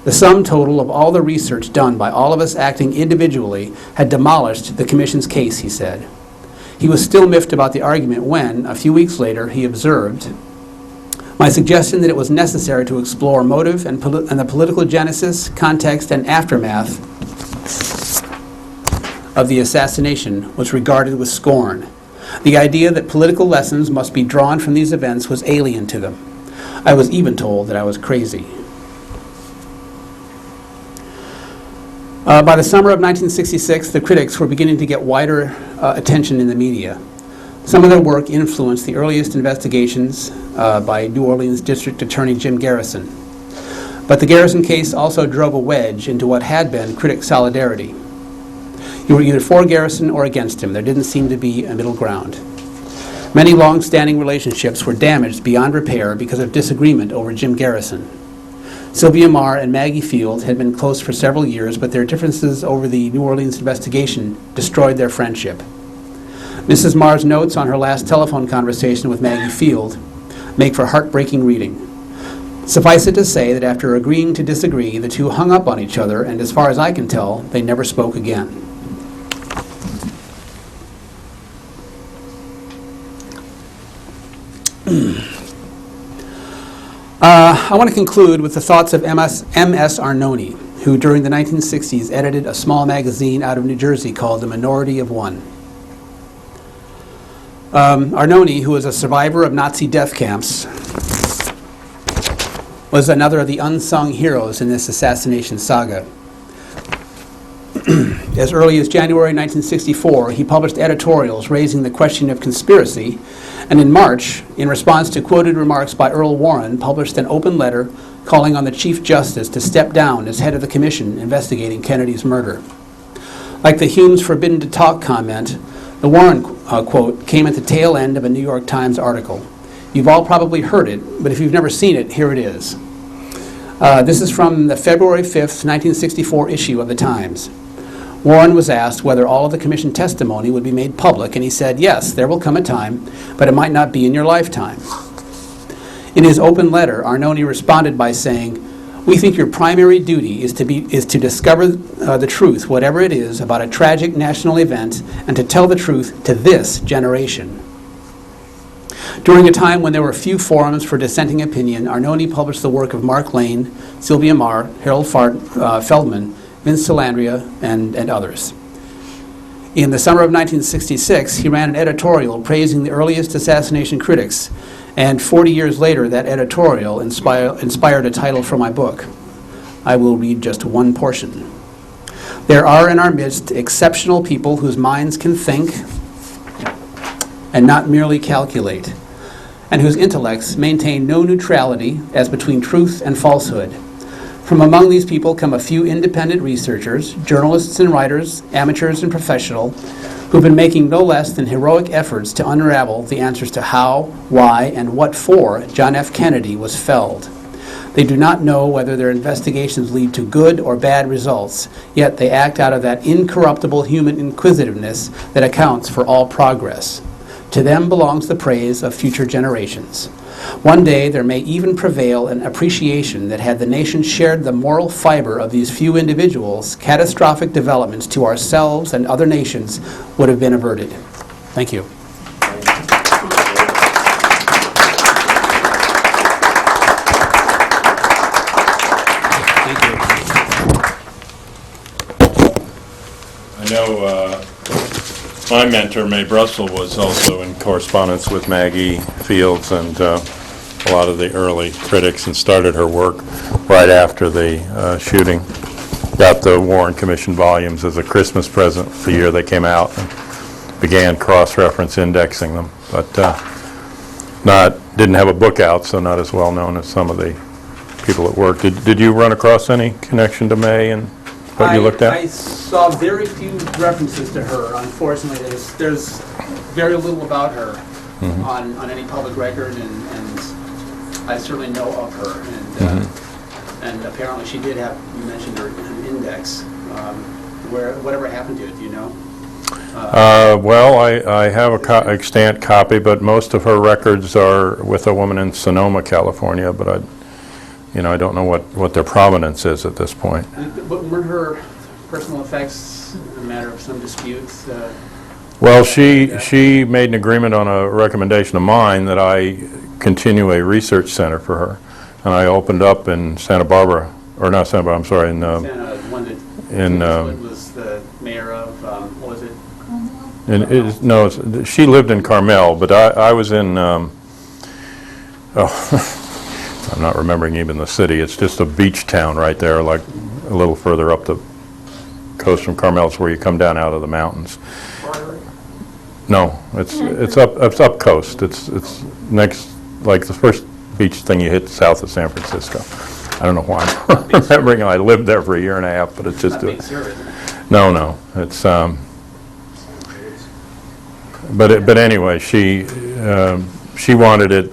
The sum total of all the research done by all of us acting individually had demolished the Commission's case, he said. He was still miffed about the argument when, a few weeks later, he observed, my suggestion that it was necessary to explore motive and the political genesis, context, and aftermath of the assassination was regarded with scorn. The idea that political lessons must be drawn from these events was alien to them. I was even told that I was crazy. By the summer of 1966, the critics were beginning to get wider attention in the media. Some of their work influenced the earliest investigations by New Orleans District Attorney Jim Garrison. But the Garrison case also drove a wedge into what had been critic solidarity. You were either for Garrison or against him. There didn't seem to be a middle ground. Many long-standing relationships were damaged beyond repair because of disagreement over Jim Garrison. Sylvia Marr and Maggie Field had been close for several years, but their differences over the New Orleans investigation destroyed their friendship. Mrs. Marr's notes on her last telephone conversation with Maggie Field make for heartbreaking reading. Suffice it to say that after agreeing to disagree, the two hung up on each other, and as far as I can tell, they never spoke again. I want to conclude with the thoughts of M.S. Arnone, who during the 1960s edited a small magazine out of New Jersey called The Minority of One. Arnone, who was a survivor of Nazi death camps, was another of the unsung heroes in this assassination saga. As early as January 1964, he published editorials raising the question of conspiracy, and in March, in response to quoted remarks by Earl Warren, published an open letter calling on the Chief Justice to step down as head of the commission investigating Kennedy's murder. Like the Hume's forbidden to talk comment, the Warren quote came at the tail end of a New York Times article. You've all probably heard it, but if you've never seen it, here it is. This is from the February 5th, 1964 issue of the Times. Warren was asked whether all of the commission testimony would be made public, and he said, yes, there will come a time, but it might not be in your lifetime. In his open letter, Arnone responded by saying, we think your primary duty is to discover the truth, whatever it is, about a tragic national event, and to tell the truth to this generation. During a time when there were few forums for dissenting opinion, Arnone published the work of Mark Lane, Sylvia Marr, Harold Feldman, Vince Salandria, and others. In the summer of 1966, he ran an editorial praising the earliest assassination critics, and 40 years later, that editorial inspired a title for my book. I will read just one portion. There are in our midst exceptional people whose minds can think and not merely calculate. and whose intellects maintain no neutrality as between truth and falsehood. From among these people come a few independent researchers, journalists and writers, amateurs and professional, who've been making no less than heroic efforts to unravel the answers to how, why, and what for John F. Kennedy was felled. They do not know whether their investigations lead to good or bad results, yet they act out of that incorruptible human inquisitiveness that accounts for all progress. To them belongs the praise of future generations. One day there may even prevail an appreciation that had the nation shared the moral fiber of these few individuals, catastrophic developments to ourselves and other nations would have been averted. Thank you. Thank you. I know my mentor, Mae Brussel, was also in correspondence with Maggie Fields and a lot of the early critics, and started her work right after the shooting. Got the Warren Commission volumes as a Christmas present the year they came out, and began cross-reference indexing them, but didn't have a book out, so not as well known as some of the people at work. Did you run across any connection to Mae and what you looked at? I saw very few references to her. Unfortunately, there's very little about her on any public record, and I certainly know of her. And apparently she did have, you mentioned her, an index. Whatever happened to it, do you know? Well, I have a extant copy, but most of her records are with a woman in Sonoma, California, but I don't know what their provenance is at this point. But were her personal effects a matter of some disputes? Well, she made an agreement on a recommendation of mine that I continue a research center for her, and I opened up in Santa Barbara, or not Santa Barbara, I'm sorry, in One that was the mayor of, what was it? she lived in Carmel, but I was in, I'm not remembering even the city. It's just a beach town right there, like a little further up the coast from Carmel. It's where you come down out of the mountains. No, it's up coast. It's next, like the first beach thing you hit south of San Francisco. I don't know why I'm remembering. I lived there for a year and a half, but it's just Not Big Sur, isn't it? no. It's but anyway, she wanted it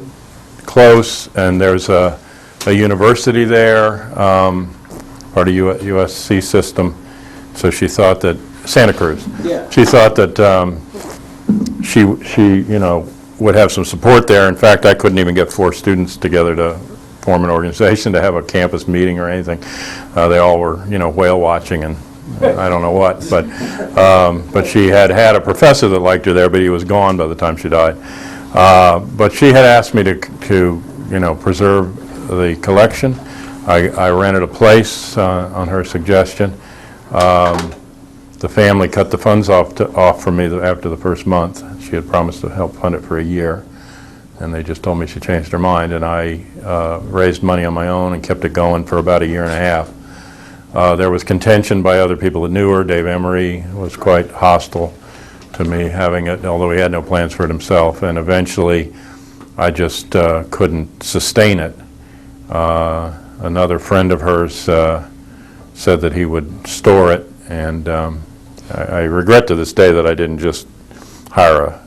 close, and there's a university there, part of USC system. So she thought that Santa Cruz. Yeah. She thought that she would have some support there. In fact, I couldn't even get 4 students together to form an organization to have a campus meeting or anything. They all were whale watching and I don't know what, but she had a professor that liked her there, but he was gone by the time she died. But she had asked me to preserve the collection. I rented a place on her suggestion. The family cut the funds off from me after the first month. She had promised to help fund it for a year, and they just told me she changed her mind, and I raised money on my own and kept it going for about a year and a half. There was contention by other people that knew her. Dave Emery was quite hostile to me having it, although he had no plans for it himself, and eventually I just couldn't sustain it. Another friend of hers said that he would store it, and I regret to this day that I didn't just hire a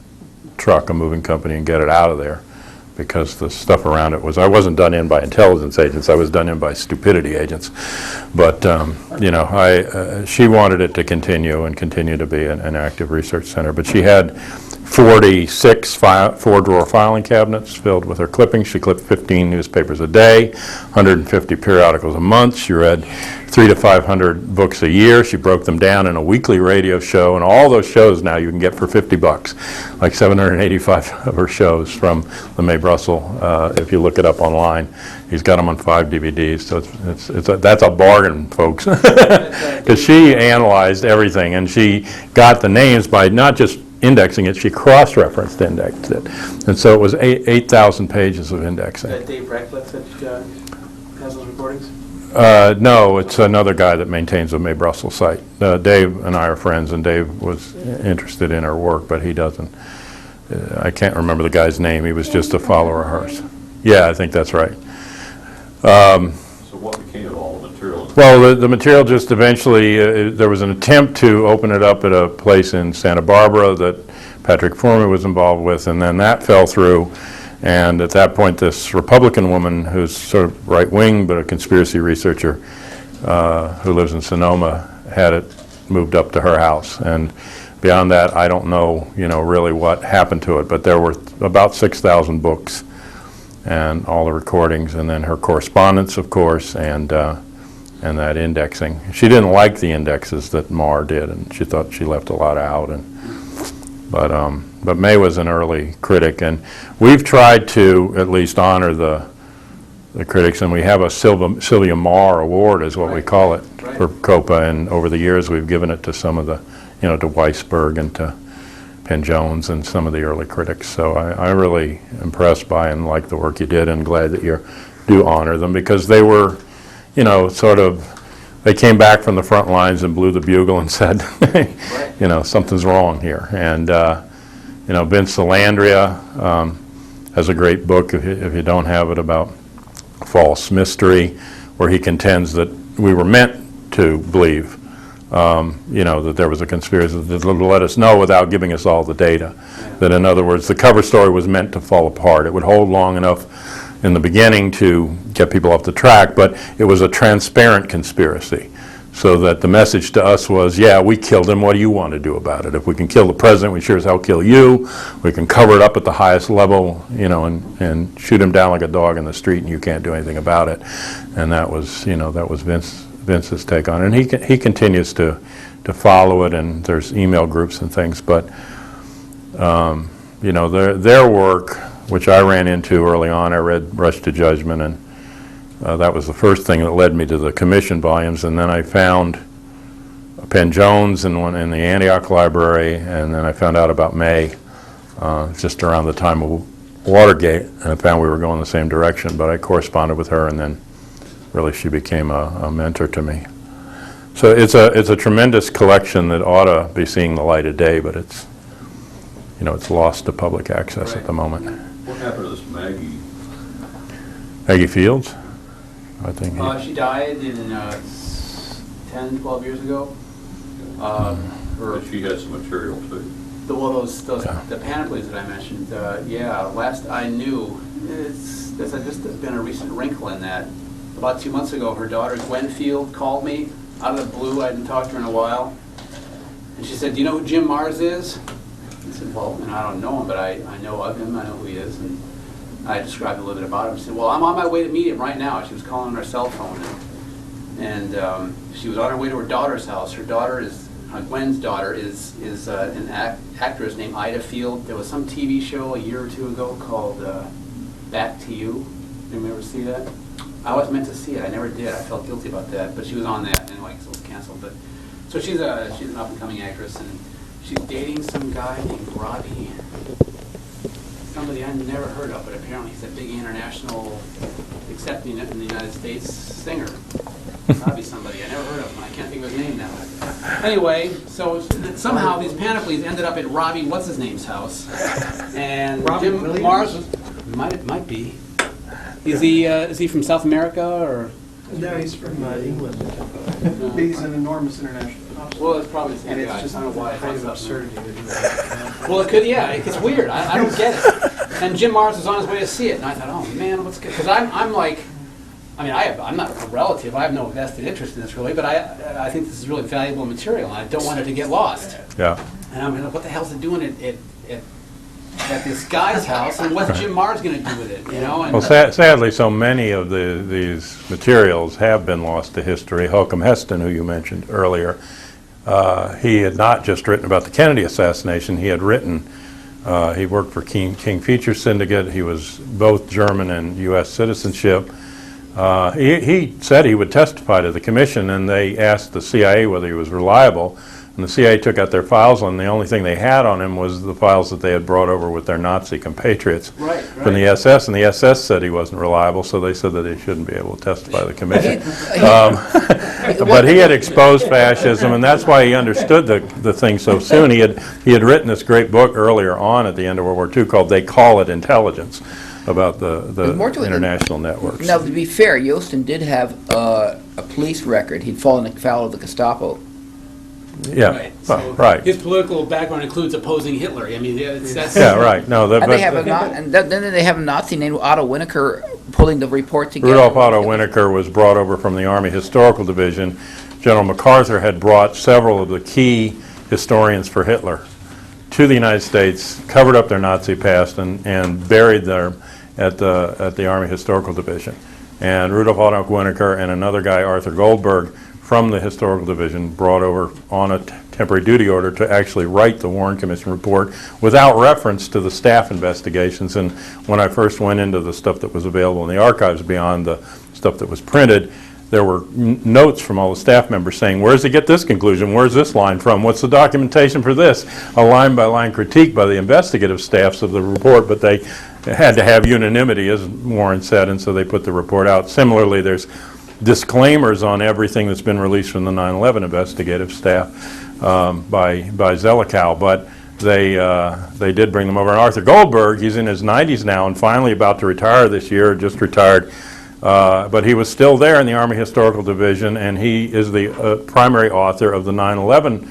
truck, a moving company, and get it out of there, because the stuff around it was, I wasn't done in by intelligence agents, I was done in by stupidity agents. But, she wanted it to continue and continue to be an active research center. But she had 46 4-drawer filing cabinets filled with her clippings. She clipped 15 newspapers a day, 150 periodicals a month. She read 300 to 500 books a year. She broke them down in a weekly radio show, and all those shows now you can get for $50, like 785 of her shows from the Mae Brussel. If you look it up online, he's got them on 5 DVDs. So that's a bargain, folks, because she analyzed everything, and she got the names by not just indexing it, she cross-referenced indexed it. And so it was 8,000 pages of indexing. Is that Dave Ratcliffe that has those recordings? No, it's another guy that maintains the Mae Brussel site. Dave and I are friends, and Dave was interested in her work, but he doesn't I can't remember the guy's name. He was just a follower of hers. Yeah, I think that's right. So what became of all the material? Well, the material just eventually, there was an attempt to open it up at a place in Santa Barbara that Patrick Foreman was involved with, and then that fell through. And at that point, this Republican woman, who's sort of right-wing but a conspiracy researcher, who lives in Sonoma, had it moved up to her house. And beyond that, I don't know, really what happened to it. But there were about 6,000 books and all the recordings, and then her correspondence, of course, and that indexing. She didn't like the indexes that Marr did, and she thought she left a lot out. But May was an early critic, and we've tried to at least honor the critics, and we have a Sylvia Marr Award, is what we call it, for COPA, and over the years we've given it to some of the, to Weisberg and to Penn Jones and some of the early critics. So I'm really impressed by and like the work you did, and glad that you do honor them, because they were, they came back from the front lines and blew the bugle and said, something's wrong here. And, Vince Salandria has a great book, if you don't have it, about false mystery, where he contends that we were meant to believe, that there was a conspiracy that let us know without giving us all the data. That, in other words, the cover story was meant to fall apart. It would hold long enough in the beginning to get people off the track, but it was a transparent conspiracy, so that the message to us was, yeah, we killed him, what do you want to do about it? If we can kill the president, we sure as hell kill you. We can cover it up at the highest level, and shoot him down like a dog in the street, and you can't do anything about it. And that was, that was Vince's take on it. And he continues to follow it, and there's email groups and things, but their work, which I ran into early on, I read Rush to Judgment, and that was the first thing that led me to the commission volumes. And then I found Penn Jones in the Antioch Library, and then I found out about May just around the time of Watergate, and I found we were going the same direction. But I corresponded with her, and then really she became a mentor to me. So it's a tremendous collection that ought to be seeing the light of day, but it's lost to public access at the moment. What happened to this Maggie Fields, I think. She died in 10, 12 years ago. She had some material too. The panoplies that I mentioned, last I knew, there's just been a recent wrinkle in that. About 2 months ago, her daughter, Gwen Field, called me out of the blue. I hadn't talked to her in a while. And she said, do you know who Jim Mars is? I said, well, I don't know him, but I know of him. I know who he is. And I described a little bit about him. She said, well, I'm on my way to meet him right now. She was calling on her cell phone. And she was on her way to her daughter's house. Her daughter is, Gwen's daughter is an actress named Ida Field. There was some TV show a year or two ago called Back to You. Did you ever see that? I was meant to see it. I never did. I felt guilty about that. But she was on that anyway, because it was canceled. But so she's an up-and-coming actress, and she's dating some guy named Robbie. Somebody I never heard of, but apparently he's a big international, except in the United States, singer. Robbie somebody. I never heard of him. I can't think of his name now. Anyway, so somehow these panoplies ended up at Robbie what's-his-name's house. And Robbie Jim Williams? Mars was, might be. Is he from South America, or? No, he's from England. He's an enormous international pop star. Well, it's probably the same And it's guy. just I don't know why I kind thought of so. absurdity that he was. Well, it could, yeah, it's weird. I don't get it. And Jim Mars was on his way to see it, and I thought, oh man, what's good? Because I'm like, I'm not a relative. I have no vested interest in this really, but I think this is really valuable material, and I don't want it to get lost. Yeah. And I'm like, what the hell's it doing at this guy's house, and what's Jim Mars going to do with it? And, Well, sadly, so many of these materials have been lost to history. Holcomb Heston, who you mentioned earlier, he had not just written about the Kennedy assassination. He had written. He worked for King Feature Syndicate. He was both German and U.S. citizenship. He said he would testify to the commission, and they asked the CIA whether he was reliable. And the CIA took out their files, and the only thing they had on him was the files that they had brought over with their Nazi compatriots from the SS, and the SS said he wasn't reliable, so they said that he shouldn't be able to testify to the commission. But he had exposed fascism, and that's why he understood the thing so soon. He had written this great book earlier on at the end of World War II called They Call It Intelligence, about the international networks. Now, to be fair, Yeltsin did have a police record. He'd fallen afoul of the Gestapo. Yeah, Right. So right. His political background includes opposing Hitler. I mean, that's Yeah, right. No, And they have then they have a Nazi named Otto Winokur pulling the report together. Rudolf Otto Winokur was brought over from the Army Historical Division. General MacArthur had brought several of the key historians for Hitler to the United States, covered up their Nazi past, and buried them at the Army Historical Division. And Rudolf Otto Winokur and another guy, Arthur Goldberg, from the Historical Division, brought over on a temporary duty order to actually write the Warren Commission report without reference to the staff investigations. And when I first went into the stuff that was available in the archives beyond the stuff that was printed, there were notes from all the staff members saying, where does he get this conclusion? Where's this line from? What's the documentation for this? A line-by-line critique by the investigative staffs of the report, but they had to have unanimity, as Warren said, and so they put the report out. Similarly, there's disclaimers on everything that's been released from the 9/11 investigative staff by Zelikow, but they did bring them over. And Arthur Goldberg, he's in his 90s now and finally about to retire this year, just retired, but he was still there in the Army Historical Division, and he is the primary author of the 9/11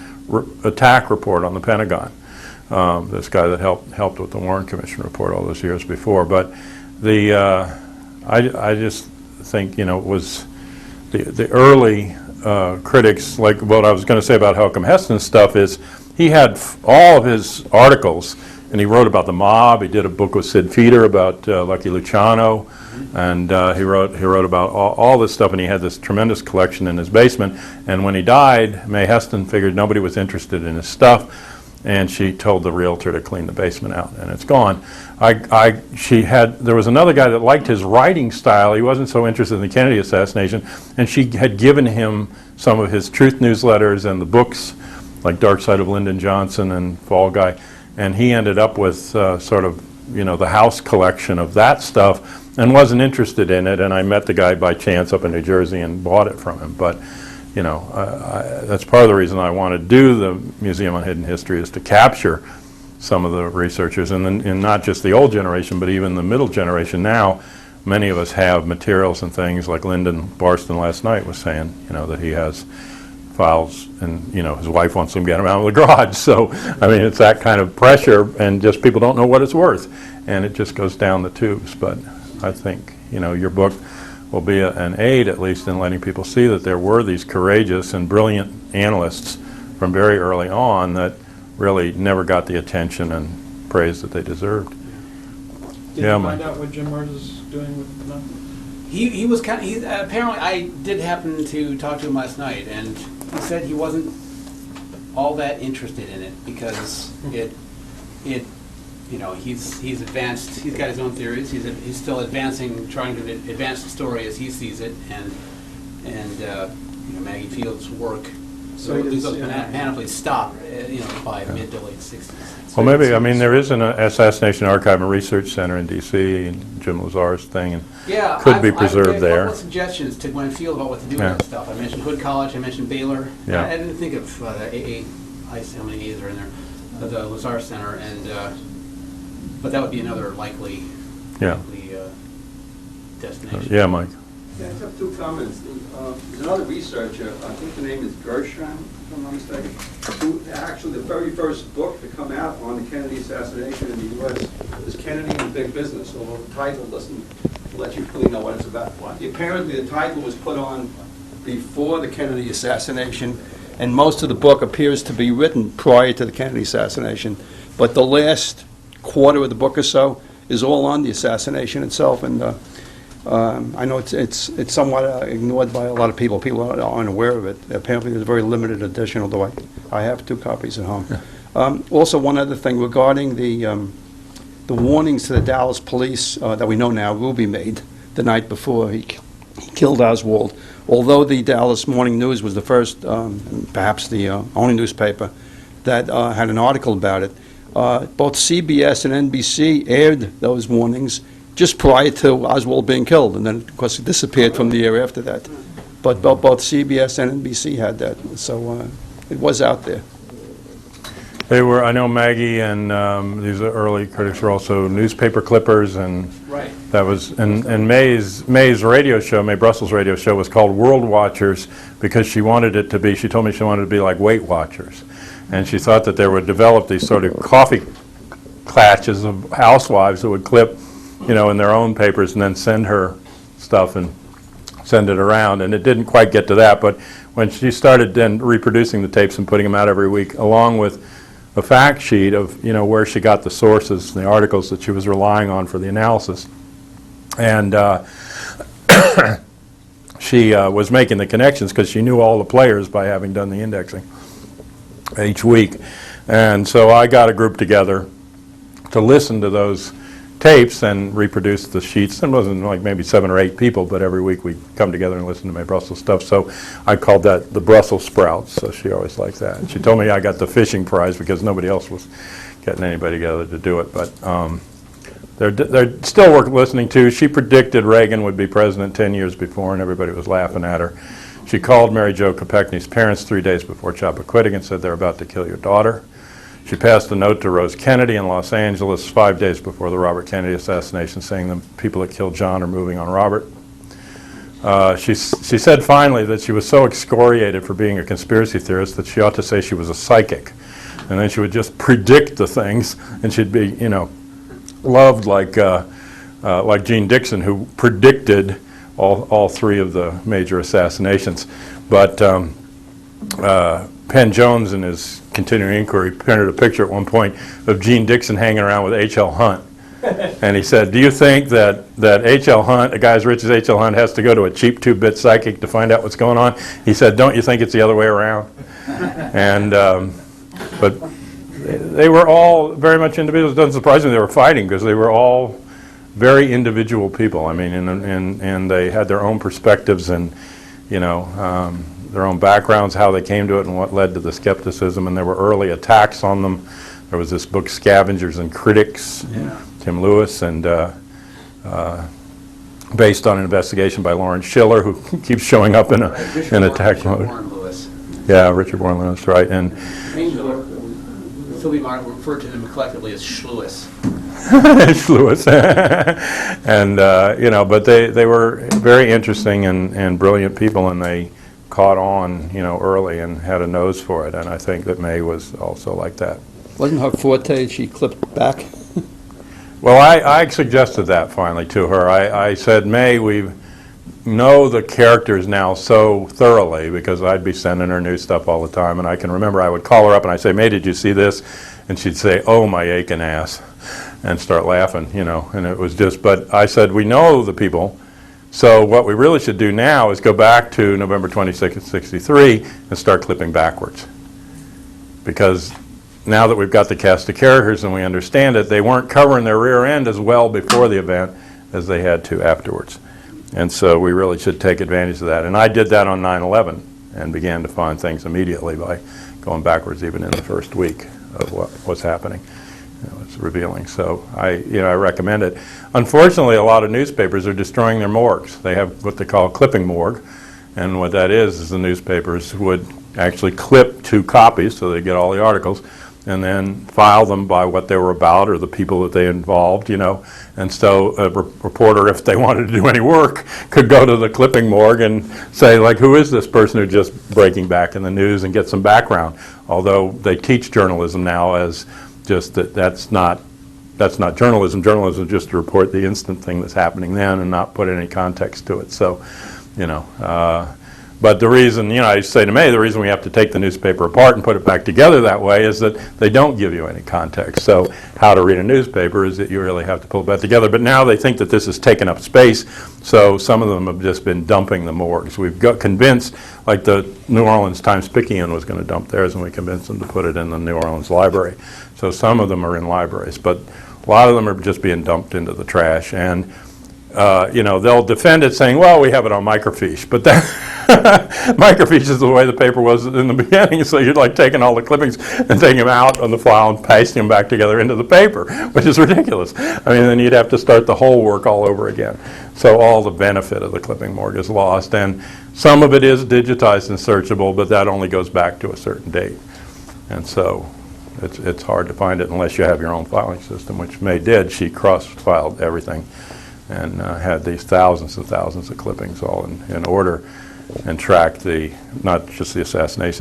attack report on the Pentagon. This guy that helped with the Warren Commission report all those years before. But I just think, it was the early critics, like what I was going to say about Helcom Heston's stuff is he had all of his articles, and he wrote about the mob. He did a book with Sid Feeder about Lucky Luciano, and he wrote about all this stuff, and he had this tremendous collection in his basement. And when he died, Mae Heston figured nobody was interested in his stuff, and she told the realtor to clean the basement out, and it's gone. There was another guy that liked his writing style. He wasn't so interested in the Kennedy assassination, and she had given him some of his truth newsletters and the books, like Dark Side of Lyndon Johnson and Fall Guy, and he ended up with sort of, the house collection of that stuff, and wasn't interested in it. And I met the guy by chance up in New Jersey and bought it from him. But that's part of the reason I want to do the Museum on Hidden History, is to capture some of the researchers, and not just the old generation, but even the middle generation now. Many of us have materials and things, like Lyndon Barston last night was saying, that he has files, and his wife wants him to get them out of the garage. So, I mean, it's that kind of pressure, and just people don't know what it's worth, and it just goes down the tubes. But I think, your book will be an aid, at least, in letting people see that there were these courageous and brilliant analysts from very early on that really never got the attention and praise that they deserved. Did you find out what Jim Merz is doing with them? He was apparently, I did happen to talk to him last night, and he said he wasn't all that interested in it because he's advanced. He's got his own theories. He's still advancing, trying to advance the story as he sees it, and Maggie Field's work. So these panoply stopped, by mid to late 60s. Well, maybe, there is an Assassination Archive and Research Center in D.C., and Jim Lazar's thing, and could be preserved there. I've got suggestions to Gwen Field about what to do with that stuff. I mentioned Hood College, I mentioned Baylor. Yeah. I didn't think of the how many A's are in there, the Lazar Center, and but that would be another likely destination. Yeah, Mike. Yeah, I have two comments. There's another researcher, I think the name is Gershon, if I'm not mistaken, who actually, the very first book to come out on the Kennedy assassination in the U.S. is Kennedy and Big Business, although the title doesn't let you really know what it's about. Apparently the title was put on before the Kennedy assassination, and most of the book appears to be written prior to the Kennedy assassination, but the last quarter of the book or so is all on the assassination itself, and I know it's somewhat ignored by a lot of people. People aren't aware of it. Apparently, there's a very limited edition, although I have 2 copies at home. Also, one other thing regarding the warnings to the Dallas police that we know now Ruby made the night before he killed Oswald. although the Dallas Morning News was the first, perhaps the only newspaper that had an article about it, both CBS and NBC aired those warnings just prior to Oswald being killed, and then, of course, it disappeared from the air after that. But both CBS and NBC had that, so it was out there. They were, I know Maggie and these early critics were also newspaper clippers, and Right. that was, and May's radio show, May Brussels' radio show, was called World Watchers because she wanted it to be, she told me she wanted it to be like Weight Watchers. And she thought that there would develop these sort of coffee clatches of housewives who would clip, you know, in their own papers and then send her stuff and send it around. And it didn't quite get to that, but when she started then reproducing the tapes and putting them out every week, along with a fact sheet of, you know, where she got the sources, the articles that she was relying on for the analysis. And she was making the connections because she knew all the players by having done the indexing each week. And so I got a group together to listen to those tapes and reproduce the sheets. It wasn't like maybe 7 or 8 people, but every week we'd come together and listen to my Brussels stuff. So I called that the Brussels Sprouts, so she always liked that. And she told me I got the fishing prize because nobody else was getting anybody together to do it. But they're still worth listening to. She predicted Reagan would be president 10 years before, and everybody was laughing at her. She called Mary Jo Kopechne's parents 3 days before Chappaquiddick and said, "They're about to kill your daughter." She passed a note to Rose Kennedy in Los Angeles 5 days before the Robert Kennedy assassination saying the people that killed John are moving on Robert. She said finally that she was so excoriated for being a conspiracy theorist that she ought to say she was a psychic. And then she would just predict the things, and she'd be, you know, loved like Gene Dixon, who predicted all 3 of the major assassinations. But Penn Jones, in his continuing inquiry, printed a picture at one point of Gene Dixon hanging around with H.L. Hunt. And he said, "Do you think that H.L. Hunt, a guy as rich as H.L. Hunt, has to go to a cheap 2-bit psychic to find out what's going on?" He said, "Don't you think it's the other way around?" And but they were all very much individuals. It doesn't surprise me they were fighting because they were all very individual people. I mean, and they had their own perspectives and, you know, their own backgrounds, how they came to it, and what led to the skepticism. And there were early attacks on them. There was this book, Scavengers and Critics, Tim Lewis, and based on an investigation by Lawrence Schiller, who keeps showing up in attack mode. Yeah, Richard Warren Lewis, right. And Philby Martin referred to them collectively as Schlewis. Lewis. And, you know, but they were very interesting and brilliant people, and they caught on, you know, early and had a nose for it. And I think that May was also like that. Wasn't her forte she clipped back? Well, I suggested that finally to her. I said, "May, we know the characters now so thoroughly," because I'd be sending her new stuff all the time. And I can remember I would call her up and I'd say, "May, did you see this?" And she'd say, "Oh, my aching ass," and start laughing, you know. And it was just, but I said, "We know the people. So what we really should do now is go back to November 26th, 1963 and start clipping backwards. Because now that we've got the cast of characters and we understand it, they weren't covering their rear end as well before the event as they had to afterwards. And so we really should take advantage of that." And I did that on 9/11 and began to find things immediately by going backwards even in the first week of what was happening. It was revealing. So I recommend it. Unfortunately, a lot of newspapers are destroying their morgues. They have what they call a clipping morgue, and what that is the newspapers would actually clip 2 copies so they get all the articles, and then file them by what they were about or the people that they involved, you know. And so a reporter, if they wanted to do any work, could go to the clipping morgue and say, like, who is this person who's just breaking back in the news, and get some background. Although they teach journalism now as just that's not journalism. Journalism is just to report the instant thing that's happening then and not put any context to it. So, you know, but the reason, you know, I say to May, the reason we have to take the newspaper apart and put it back together that way is that they don't give you any context. So how to read a newspaper is that you really have to pull it back together. But now they think that this has taken up space, so some of them have just been dumping the morgues. We've got convinced, like the New Orleans Times-Picayune was going to dump theirs, and we convinced them to put it in the New Orleans library. So some of them are in libraries, but a lot of them are just being dumped into the trash. And you know, they'll defend it saying, "Well, we have it on microfiche," but that microfiche is the way the paper was in the beginning, so you're like taking all the clippings and taking them out on the file and pasting them back together into the paper, which is ridiculous. I mean, then you'd have to start the whole work all over again. So all the benefit of the clipping morgue is lost, and some of it is digitized and searchable, but that only goes back to a certain date. And so it's hard to find it unless you have your own filing system, which May did. She cross-filed everything and had these thousands and thousands of clippings all in order, and tracked not just the assassinations,